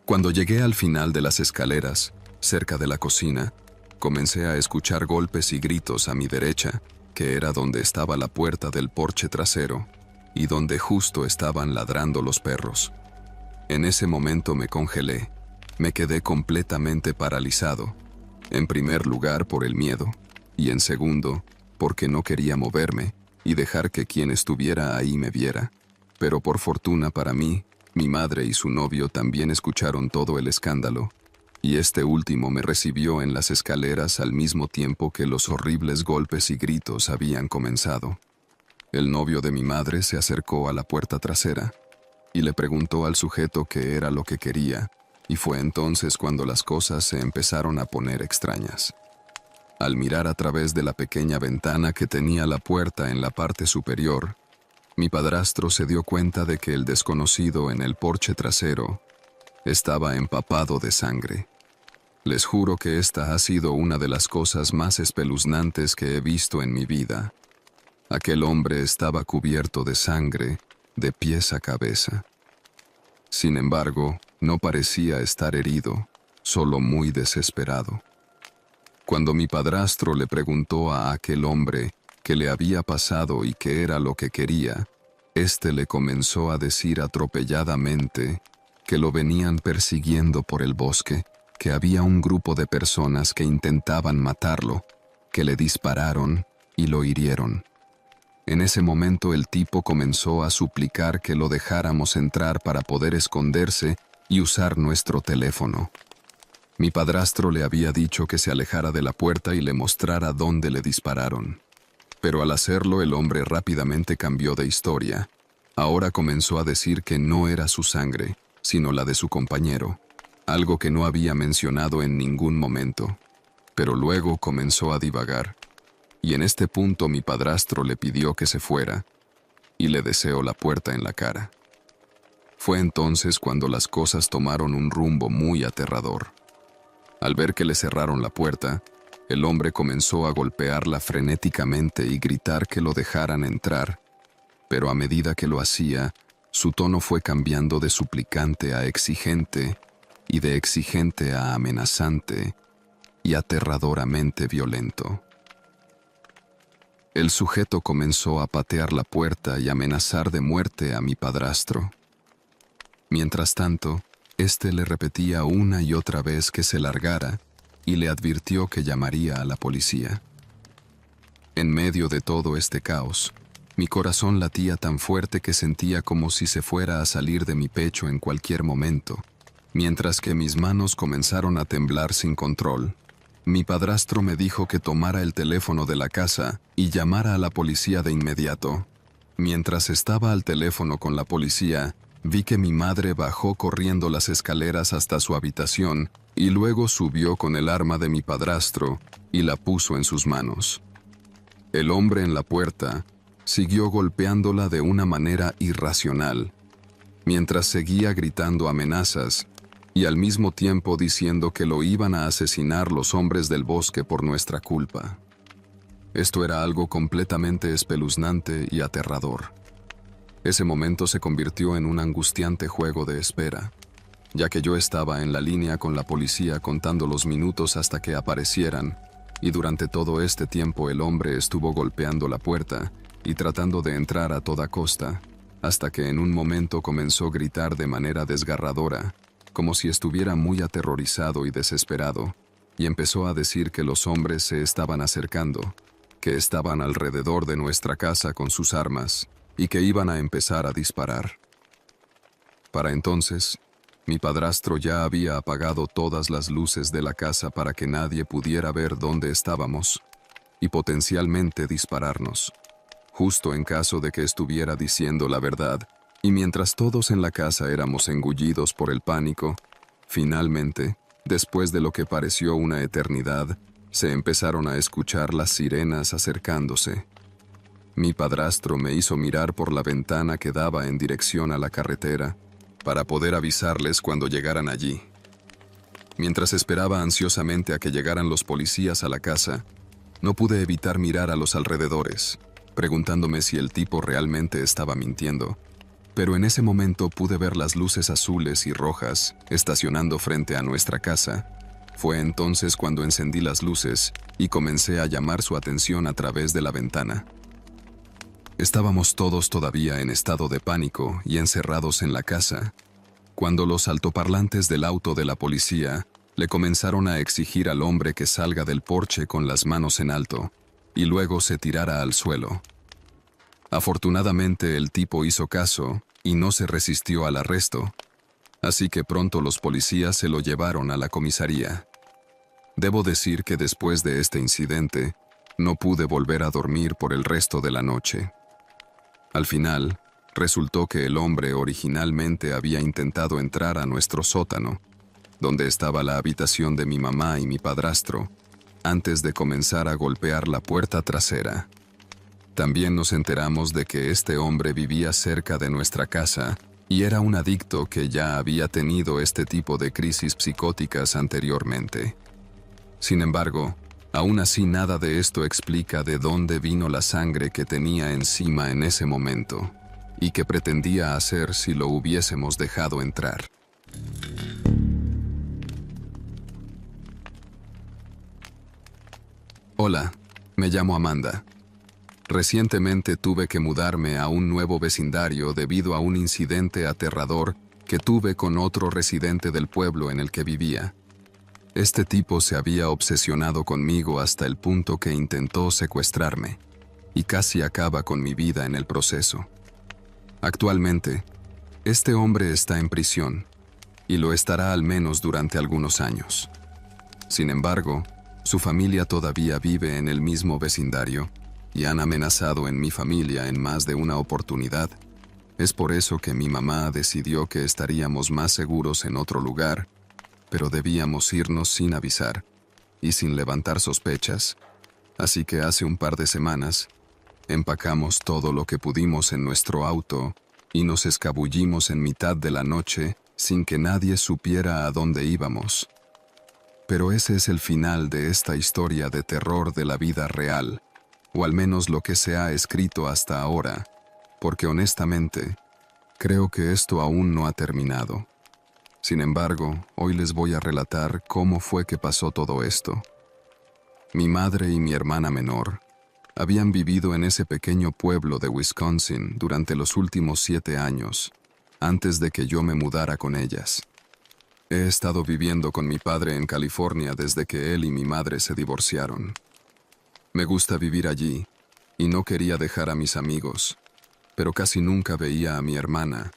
Cuando llegué al final de las escaleras, cerca de la cocina, comencé a escuchar golpes y gritos a mi derecha, que era donde estaba la puerta del porche trasero, y donde justo estaban ladrando los perros. En ese momento me congelé, me quedé completamente paralizado, en primer lugar por el miedo, y en segundo, porque no quería moverme y dejar que quien estuviera ahí me viera. Pero por fortuna para mí, mi madre y su novio también escucharon todo el escándalo, y este último me recibió en las escaleras al mismo tiempo que los horribles golpes y gritos habían comenzado. El novio de mi madre se acercó a la puerta trasera y le preguntó al sujeto qué era lo que quería, y fue entonces cuando las cosas se empezaron a poner extrañas. Al mirar a través de la pequeña ventana que tenía la puerta en la parte superior, mi padrastro se dio cuenta de que el desconocido en el porche trasero estaba empapado de sangre. Les juro que esta ha sido una de las cosas más espeluznantes que he visto en mi vida. Aquel hombre estaba cubierto de sangre, de pies a cabeza. Sin embargo, no parecía estar herido, solo muy desesperado. Cuando mi padrastro le preguntó a aquel hombre qué le había pasado y qué era lo que quería, éste le comenzó a decir atropelladamente que lo venían persiguiendo por el bosque, que había un grupo de personas que intentaban matarlo, que le dispararon y lo hirieron. En ese momento el tipo comenzó a suplicar que lo dejáramos entrar para poder esconderse y usar nuestro teléfono. Mi padrastro le había dicho que se alejara de la puerta y le mostrara dónde le dispararon. Pero al hacerlo el hombre rápidamente cambió de historia. Ahora comenzó a decir que no era su sangre, sino la de su compañero, algo que no había mencionado en ningún momento. Pero luego comenzó a divagar. Y en este punto mi padrastro le pidió que se fuera, y le deseó la puerta en la cara. Fue entonces cuando las cosas tomaron un rumbo muy aterrador. Al ver que le cerraron la puerta, el hombre comenzó a golpearla frenéticamente y gritar que lo dejaran entrar, pero a medida que lo hacía, su tono fue cambiando de suplicante a exigente, y de exigente a amenazante, y aterradoramente violento. El sujeto comenzó a patear la puerta y amenazar de muerte a mi padrastro. Mientras tanto, éste le repetía una y otra vez que se largara y le advirtió que llamaría a la policía. En medio de todo este caos, mi corazón latía tan fuerte que sentía como si se fuera a salir de mi pecho en cualquier momento, mientras que mis manos comenzaron a temblar sin control. Mi padrastro me dijo que tomara el teléfono de la casa y llamara a la policía de inmediato. Mientras estaba al teléfono con la policía, vi que mi madre bajó corriendo las escaleras hasta su habitación y luego subió con el arma de mi padrastro y la puso en sus manos. El hombre en la puerta siguió golpeándola de una manera irracional, mientras seguía gritando amenazas y al mismo tiempo diciendo que lo iban a asesinar los hombres del bosque por nuestra culpa. Esto era algo completamente espeluznante y aterrador. Ese momento se convirtió en un angustiante juego de espera, ya que yo estaba en la línea con la policía contando los minutos hasta que aparecieran, y durante todo este tiempo el hombre estuvo golpeando la puerta y tratando de entrar a toda costa, hasta que en un momento comenzó a gritar de manera desgarradora, como si estuviera muy aterrorizado y desesperado, y empezó a decir que los hombres se estaban acercando, que estaban alrededor de nuestra casa con sus armas, y que iban a empezar a disparar. Para entonces, mi padrastro ya había apagado todas las luces de la casa para que nadie pudiera ver dónde estábamos, y potencialmente dispararnos, justo en caso de que estuviera diciendo la verdad. Y mientras todos en la casa éramos engullidos por el pánico, finalmente, después de lo que pareció una eternidad, se empezaron a escuchar las sirenas acercándose. Mi padrastro me hizo mirar por la ventana que daba en dirección a la carretera, para poder avisarles cuando llegaran allí. Mientras esperaba ansiosamente a que llegaran los policías a la casa, no pude evitar mirar a los alrededores, preguntándome si el tipo realmente estaba mintiendo. Pero en ese momento pude ver las luces azules y rojas estacionando frente a nuestra casa. Fue entonces cuando encendí las luces y comencé a llamar su atención a través de la ventana. Estábamos todos todavía en estado de pánico y encerrados en la casa, cuando los altoparlantes del auto de la policía le comenzaron a exigir al hombre que salga del porche con las manos en alto y luego se tirara al suelo. Afortunadamente el tipo hizo caso y no se resistió al arresto, Así que pronto los policías se lo llevaron a la comisaría. Debo decir que después de este incidente, no pude volver a dormir por el resto de la noche. Al final, resultó que el hombre originalmente había intentado entrar a nuestro sótano, donde estaba la habitación de mi mamá y mi padrastro, antes de comenzar a golpear la puerta trasera. También nos enteramos de que este hombre vivía cerca de nuestra casa y era un adicto que ya había tenido este tipo de crisis psicóticas anteriormente. Sin embargo, aún así nada de esto explica de dónde vino la sangre que tenía encima en ese momento y que pretendía hacer si lo hubiésemos dejado entrar. Hola, me llamo Amanda. Recientemente tuve que mudarme a un nuevo vecindario debido a un incidente aterrador que tuve con otro residente del pueblo en el que vivía. Este tipo se había obsesionado conmigo hasta el punto que intentó secuestrarme y casi acaba con mi vida en el proceso. Actualmente, este hombre está en prisión y lo estará al menos durante algunos años. Sin embargo, su familia todavía vive en el mismo vecindario y han amenazado en mi familia en más de una oportunidad. Es por eso que mi mamá decidió que estaríamos más seguros en otro lugar, pero debíamos irnos sin avisar y sin levantar sospechas. Así que hace un par de semanas, empacamos todo lo que pudimos en nuestro auto y nos escabullimos en mitad de la noche sin que nadie supiera a dónde íbamos. Pero ese es el final de esta historia de terror de la vida real, o al menos lo que se ha escrito hasta ahora, porque honestamente, creo que esto aún no ha terminado. Sin embargo, hoy les voy a relatar cómo fue que pasó todo esto. Mi madre y mi hermana menor habían vivido en ese pequeño pueblo de Wisconsin durante los últimos 7 años, antes de que yo me mudara con ellas. He estado viviendo con mi padre en California desde que él y mi madre se divorciaron. Me gusta vivir allí, y no quería dejar a mis amigos, pero casi nunca veía a mi hermana,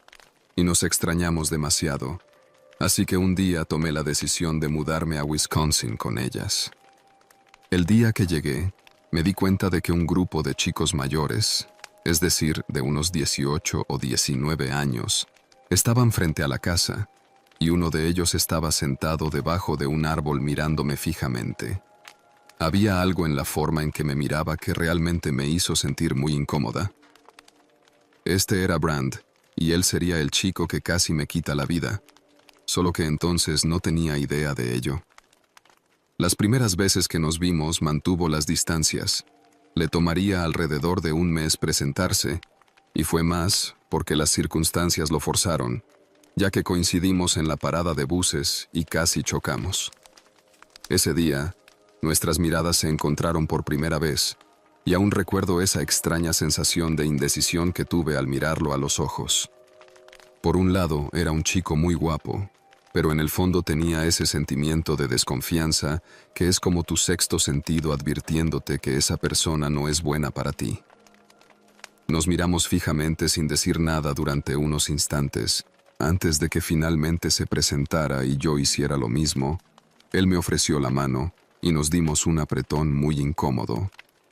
y nos extrañamos demasiado, así que un día tomé la decisión de mudarme a Wisconsin con ellas. El día que llegué, me di cuenta de que un grupo de chicos mayores, es decir, de unos 18 o 19 años, estaban frente a la casa, y uno de ellos estaba sentado debajo de un árbol mirándome fijamente. Había algo en la forma en que me miraba que realmente me hizo sentir muy incómoda. Este era Brand, y él sería el chico que casi me quita la vida, solo que entonces no tenía idea de ello. Las primeras veces que nos vimos mantuvo las distancias. Le tomaría alrededor de un mes presentarse, y fue más porque las circunstancias lo forzaron, ya que coincidimos en la parada de buses y casi chocamos. Ese día, nuestras miradas se encontraron por primera vez, y aún recuerdo esa extraña sensación de indecisión que tuve al mirarlo a los ojos. Por un lado, era un chico muy guapo, pero en el fondo tenía ese sentimiento de desconfianza que es como tu sexto sentido advirtiéndote que esa persona no es buena para ti. Nos miramos fijamente sin decir nada durante unos instantes. Antes de que finalmente se presentara y yo hiciera lo mismo, él me ofreció la mano y nos dimos un apretón muy incómodo,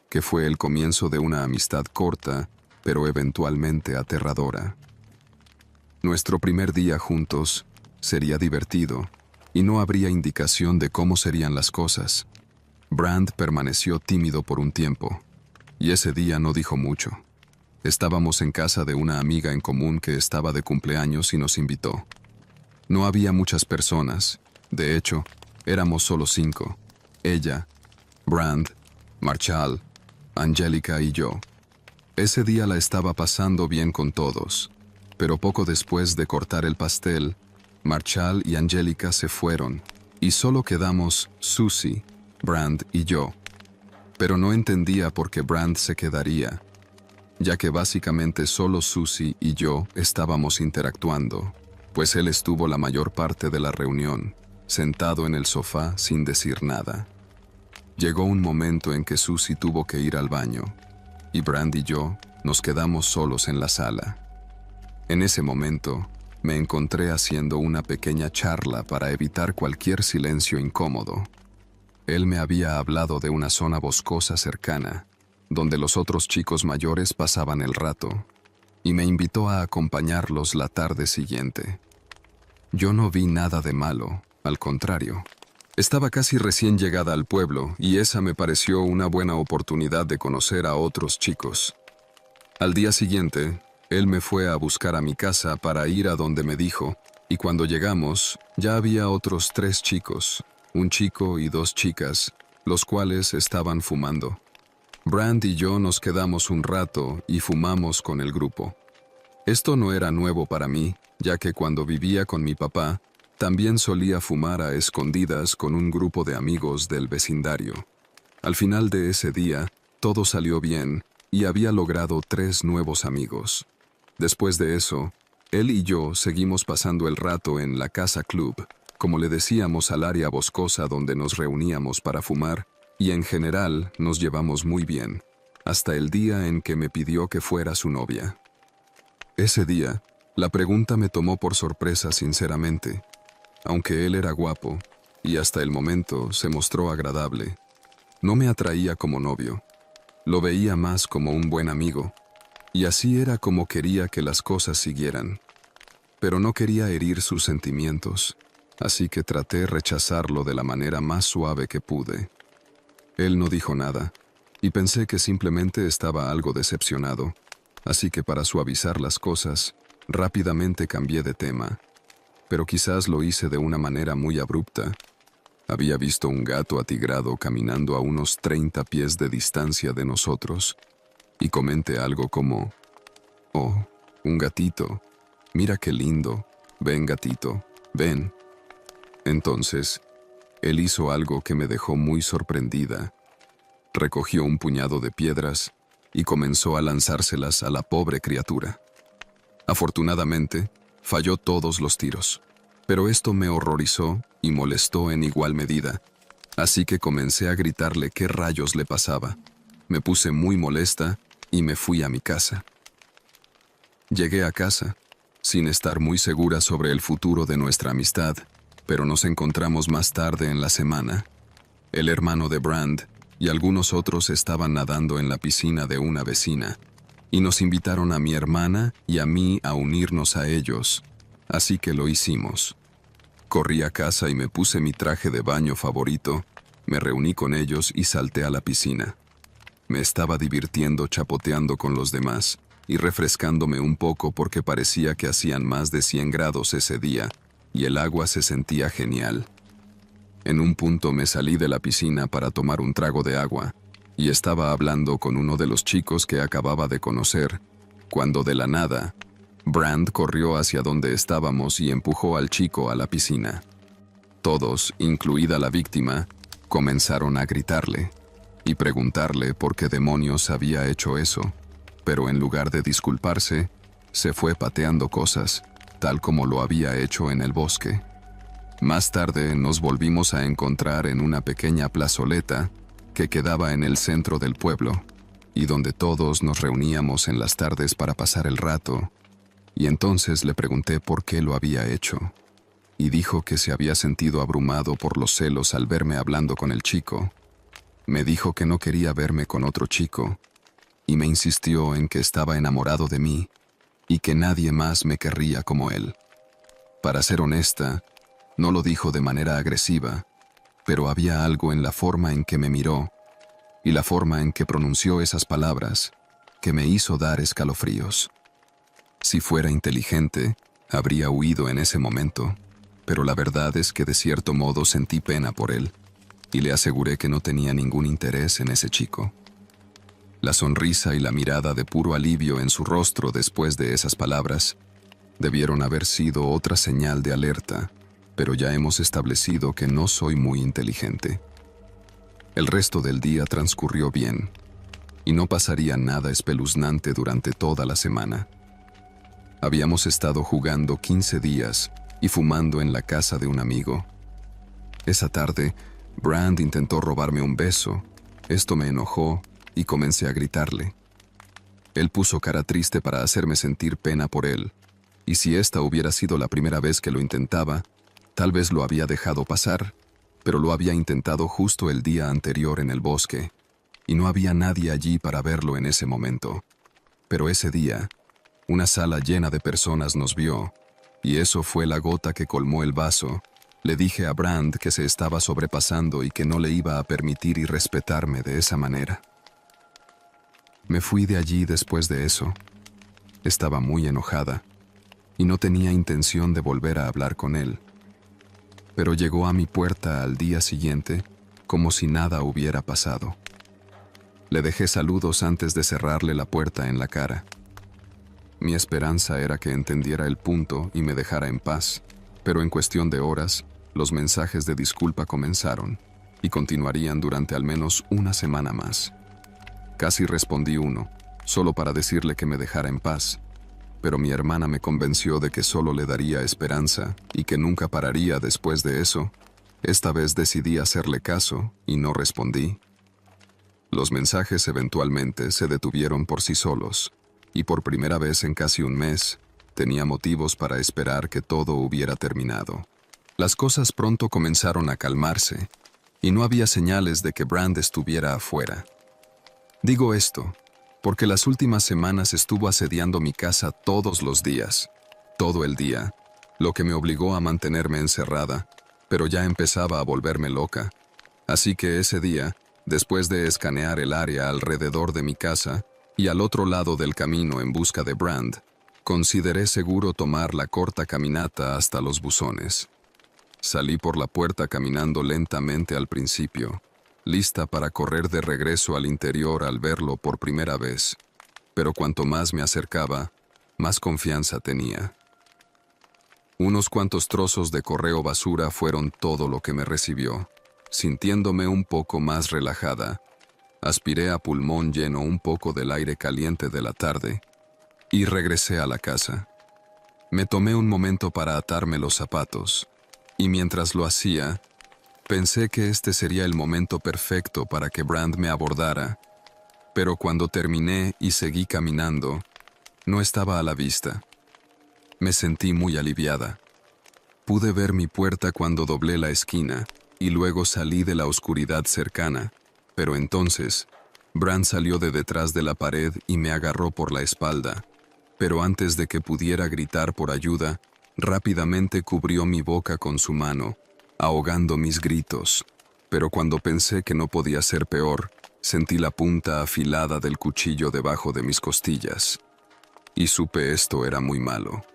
que fue el comienzo de una amistad corta, pero eventualmente aterradora. Nuestro primer día juntos sería divertido y no habría indicación de cómo serían las cosas. Brand permaneció tímido por un tiempo, y ese día no dijo mucho. Estábamos en casa de una amiga en común que estaba de cumpleaños y nos invitó. No había muchas personas, de hecho, éramos solo 5. Ella, Brand, Marshall, Angélica y yo. Ese día la estaba pasando bien con todos, pero poco después de cortar el pastel, Marshall y Angélica se fueron, y solo quedamos Susie, Brand y yo. Pero no entendía por qué Brand se quedaría, ya que básicamente solo Susie y yo estábamos interactuando, pues él estuvo la mayor parte de la reunión, sentado en el sofá sin decir nada. Llegó un momento en que Susie tuvo que ir al baño, y Brand y yo nos quedamos solos en la sala. En ese momento, me encontré haciendo una pequeña charla para evitar cualquier silencio incómodo. Él me había hablado de una zona boscosa cercana, donde los otros chicos mayores pasaban el rato, y me invitó a acompañarlos la tarde siguiente. Yo no vi nada de malo, al contrario. Estaba casi recién llegada al pueblo y esa me pareció una buena oportunidad de conocer a otros chicos. Al día siguiente, él me fue a buscar a mi casa para ir a donde me dijo, y cuando llegamos, ya había otros 3 chicos, un chico y 2 chicas, los cuales estaban fumando. Brand y yo nos quedamos un rato y fumamos con el grupo. Esto no era nuevo para mí, ya que cuando vivía con mi papá, también solía fumar a escondidas con un grupo de amigos del vecindario. Al final de ese día, todo salió bien y había logrado 3 nuevos amigos. Después de eso, él y yo seguimos pasando el rato en la casa club, como le decíamos al área boscosa donde nos reuníamos para fumar, y en general nos llevamos muy bien, hasta el día en que me pidió que fuera su novia. Ese día, la pregunta me tomó por sorpresa sinceramente. Aunque él era guapo, y hasta el momento se mostró agradable, no me atraía como novio. Lo veía más como un buen amigo, y así era como quería que las cosas siguieran. Pero no quería herir sus sentimientos, así que traté rechazarlo de la manera más suave que pude. Él no dijo nada, y pensé que simplemente estaba algo decepcionado, así que para suavizar las cosas, rápidamente cambié de tema. Pero quizás lo hice de una manera muy abrupta. Había visto un gato atigrado caminando a unos 30 pies de distancia de nosotros, y comenté algo como, «Oh, un gatito, mira qué lindo, ven gatito, ven». Entonces, él hizo algo que me dejó muy sorprendida. Recogió un puñado de piedras y comenzó a lanzárselas a la pobre criatura. Afortunadamente, falló todos los tiros, pero esto me horrorizó y molestó en igual medida, así que comencé a gritarle qué rayos le pasaba. Me puse muy molesta y me fui a mi casa. Llegué a casa, sin estar muy segura sobre el futuro de nuestra amistad, pero nos encontramos más tarde en la semana. El hermano de Brand y algunos otros estaban nadando en la piscina de una vecina, y nos invitaron a mi hermana y a mí a unirnos a ellos, así que lo hicimos. Corrí a casa y me puse mi traje de baño favorito, me reuní con ellos y salté a la piscina. Me estaba divirtiendo chapoteando con los demás y refrescándome un poco porque parecía que hacían más de 100 grados ese día y el agua se sentía genial. En un punto me salí de la piscina para tomar un trago de agua y estaba hablando con uno de los chicos que acababa de conocer, cuando de la nada, Brand corrió hacia donde estábamos y empujó al chico a la piscina. Todos, incluida la víctima, comenzaron a gritarle y preguntarle por qué demonios había hecho eso, pero en lugar de disculparse, se fue pateando cosas, tal como lo había hecho en el bosque. Más tarde nos volvimos a encontrar en una pequeña plazoleta que quedaba en el centro del pueblo, y donde todos nos reuníamos en las tardes para pasar el rato, y entonces le pregunté por qué lo había hecho, y dijo que se había sentido abrumado por los celos al verme hablando con el chico. Me dijo que no quería verme con otro chico, y me insistió en que estaba enamorado de mí, y que nadie más me querría como él. Para ser honesta, no lo dijo de manera agresiva, pero había algo en la forma en que me miró y la forma en que pronunció esas palabras que me hizo dar escalofríos. Si fuera inteligente, habría huido en ese momento, pero la verdad es que de cierto modo sentí pena por él y le aseguré que no tenía ningún interés en ese chico. La sonrisa y la mirada de puro alivio en su rostro después de esas palabras debieron haber sido otra señal de alerta, pero ya hemos establecido que no soy muy inteligente. El resto del día transcurrió bien, y no pasaría nada espeluznante durante toda la semana. Habíamos estado jugando 15 días y fumando en la casa de un amigo. Esa tarde, Brand intentó robarme un beso. Esto me enojó y comencé a gritarle. Él puso cara triste para hacerme sentir pena por él, y si esta hubiera sido la primera vez que lo intentaba, tal vez lo había dejado pasar, pero lo había intentado justo el día anterior en el bosque, y no había nadie allí para verlo en ese momento. Pero ese día, una sala llena de personas nos vio, y eso fue la gota que colmó el vaso. Le dije a Brand que se estaba sobrepasando y que no le iba a permitir irrespetarme de esa manera. Me fui de allí después de eso. Estaba muy enojada, y no tenía intención de volver a hablar con él. Pero llegó a mi puerta al día siguiente, como si nada hubiera pasado. Le dejé saludos antes de cerrarle la puerta en la cara. Mi esperanza era que entendiera el punto y me dejara en paz, pero en cuestión de horas, los mensajes de disculpa comenzaron, y continuarían durante al menos una semana más. Casi respondí uno, solo para decirle que me dejara en paz, pero mi hermana me convenció de que solo le daría esperanza y que nunca pararía después de eso. Esta vez decidí hacerle caso y no respondí. Los mensajes eventualmente se detuvieron por sí solos, y por primera vez en casi un mes, tenía motivos para esperar que todo hubiera terminado. Las cosas pronto comenzaron a calmarse, y no había señales de que Brand estuviera afuera. Digo esto porque las últimas semanas estuvo asediando mi casa todos los días, todo el día, lo que me obligó a mantenerme encerrada, pero ya empezaba a volverme loca. Así que ese día, después de escanear el área alrededor de mi casa y al otro lado del camino en busca de Brand, consideré seguro tomar la corta caminata hasta los buzones. Salí por la puerta caminando lentamente al principio, lista para correr de regreso al interior al verlo por primera vez, pero cuanto más me acercaba, más confianza tenía. Unos cuantos trozos de correo basura fueron todo lo que me recibió. Sintiéndome un poco más relajada, aspiré a pulmón lleno un poco del aire caliente de la tarde y regresé a la casa. Me tomé un momento para atarme los zapatos, y mientras lo hacía, pensé que este sería el momento perfecto para que Brand me abordara, pero cuando terminé y seguí caminando, no estaba a la vista. Me sentí muy aliviada. Pude ver mi puerta cuando doblé la esquina y luego salí de la oscuridad cercana, pero entonces, Brand salió de detrás de la pared y me agarró por la espalda, pero antes de que pudiera gritar por ayuda, rápidamente cubrió mi boca con su mano, ahogando mis gritos, pero cuando pensé que no podía ser peor, sentí la punta afilada del cuchillo debajo de mis costillas. Y supe esto era muy malo.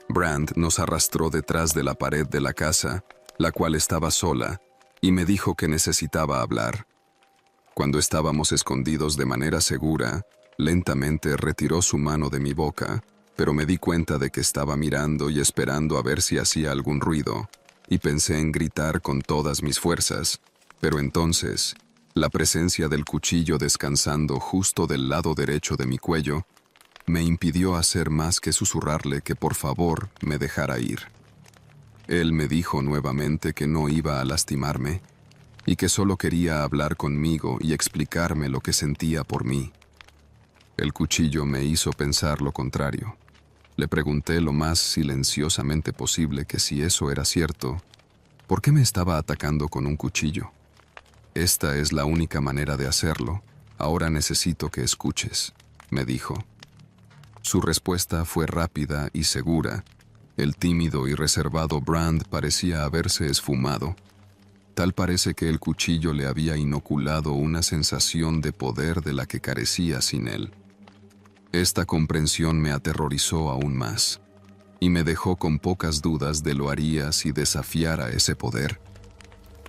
Brand nos arrastró detrás de la pared de la casa, la cual estaba sola, y me dijo que necesitaba hablar. Cuando estábamos escondidos de manera segura, lentamente retiró su mano de mi boca, pero me di cuenta de que estaba mirando y esperando a ver si hacía algún ruido, y pensé en gritar con todas mis fuerzas, pero entonces, la presencia del cuchillo descansando justo del lado derecho de mi cuello me impidió hacer más que susurrarle que por favor me dejara ir. Él me dijo nuevamente que no iba a lastimarme y que solo quería hablar conmigo y explicarme lo que sentía por mí. El cuchillo me hizo pensar lo contrario. Le pregunté lo más silenciosamente posible que si eso era cierto, ¿por qué me estaba atacando con un cuchillo? Esta es la única manera de hacerlo. Ahora necesito que escuches, me dijo. Su respuesta fue rápida y segura. El tímido y reservado Brand parecía haberse esfumado. Tal parece que el cuchillo le había inoculado una sensación de poder de la que carecía sin él. Esta comprensión me aterrorizó aún más, y me dejó con pocas dudas de lo haría si desafiara ese poder.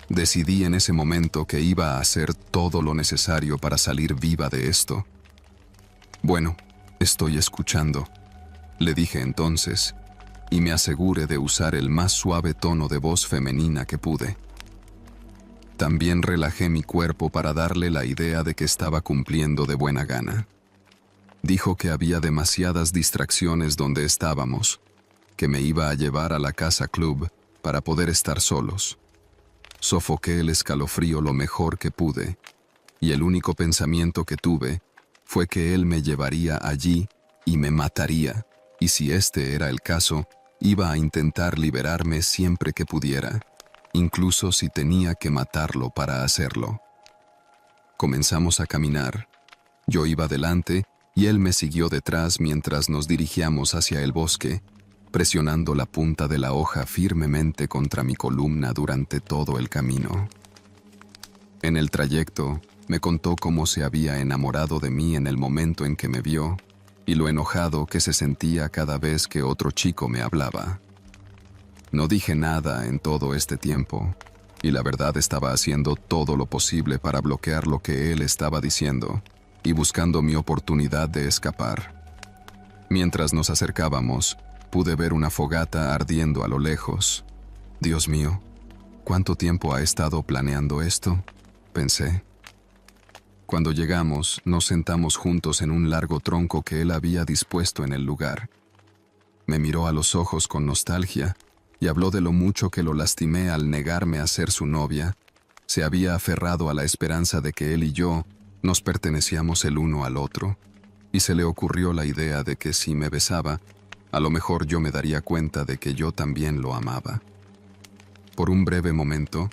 Decidí en ese momento que iba a hacer todo lo necesario para salir viva de esto. Bueno, estoy escuchando, le dije entonces, y me aseguré de usar el más suave tono de voz femenina que pude. También relajé mi cuerpo para darle la idea de que estaba cumpliendo de buena gana. Dijo que había demasiadas distracciones donde estábamos, que me iba a llevar a la casa club para poder estar solos. Sofoqué el escalofrío lo mejor que pude, y el único pensamiento que tuve fue que él me llevaría allí y me mataría, y si este era el caso, iba a intentar liberarme siempre que pudiera, incluso si tenía que matarlo para hacerlo. Comenzamos a caminar. Yo iba delante y él me siguió detrás mientras nos dirigíamos hacia el bosque, presionando la punta de la hoja firmemente contra mi columna durante todo el camino. En el trayecto, me contó cómo se había enamorado de mí en el momento en que me vio y lo enojado que se sentía cada vez que otro chico me hablaba. No dije nada en todo este tiempo, y la verdad estaba haciendo todo lo posible para bloquear lo que él estaba diciendo y buscando mi oportunidad de escapar. Mientras nos acercábamos, pude ver una fogata ardiendo a lo lejos. Dios mío, ¿cuánto tiempo ha estado planeando esto?, pensé. Cuando llegamos, nos sentamos juntos en un largo tronco que él había dispuesto en el lugar. Me miró a los ojos con nostalgia y habló de lo mucho que lo lastimé al negarme a ser su novia. Se había aferrado a la esperanza de que él y yo nos pertenecíamos el uno al otro, y se le ocurrió la idea de que si me besaba, a lo mejor yo me daría cuenta de que yo también lo amaba. Por un breve momento,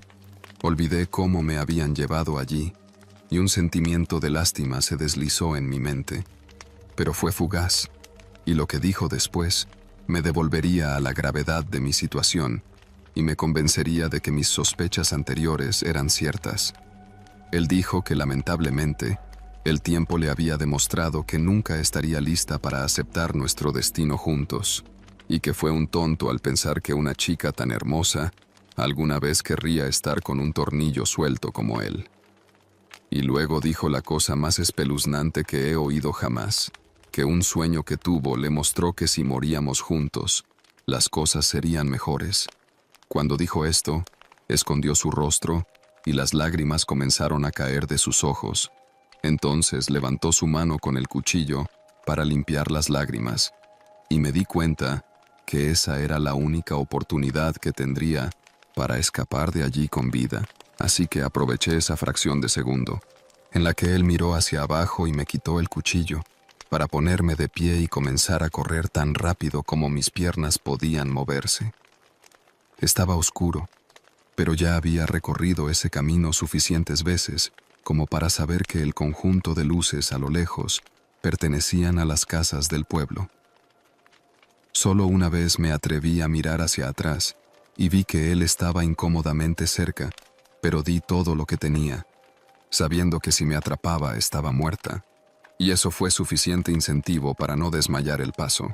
olvidé cómo me habían llevado allí, y un sentimiento de lástima se deslizó en mi mente, pero fue fugaz, y lo que dijo después me devolvería a la gravedad de mi situación y me convencería de que mis sospechas anteriores eran ciertas. Él dijo que lamentablemente, el tiempo le había demostrado que nunca estaría lista para aceptar nuestro destino juntos, y que fue un tonto al pensar que una chica tan hermosa alguna vez querría estar con un tornillo suelto como él. Y luego dijo la cosa más espeluznante que he oído jamás, que un sueño que tuvo le mostró que si moríamos juntos, las cosas serían mejores. Cuando dijo esto, escondió su rostro y las lágrimas comenzaron a caer de sus ojos. Entonces levantó su mano con el cuchillo para limpiar las lágrimas, y me di cuenta que esa era la única oportunidad que tendría para escapar de allí con vida. Así que aproveché esa fracción de segundo, en la que él miró hacia abajo y me quitó el cuchillo, para ponerme de pie y comenzar a correr tan rápido como mis piernas podían moverse. Estaba oscuro, pero ya había recorrido ese camino suficientes veces como para saber que el conjunto de luces a lo lejos pertenecían a las casas del pueblo. Solo una vez me atreví a mirar hacia atrás y vi que él estaba incómodamente cerca, pero di todo lo que tenía, sabiendo que si me atrapaba estaba muerta, y eso fue suficiente incentivo para no desmayar el paso.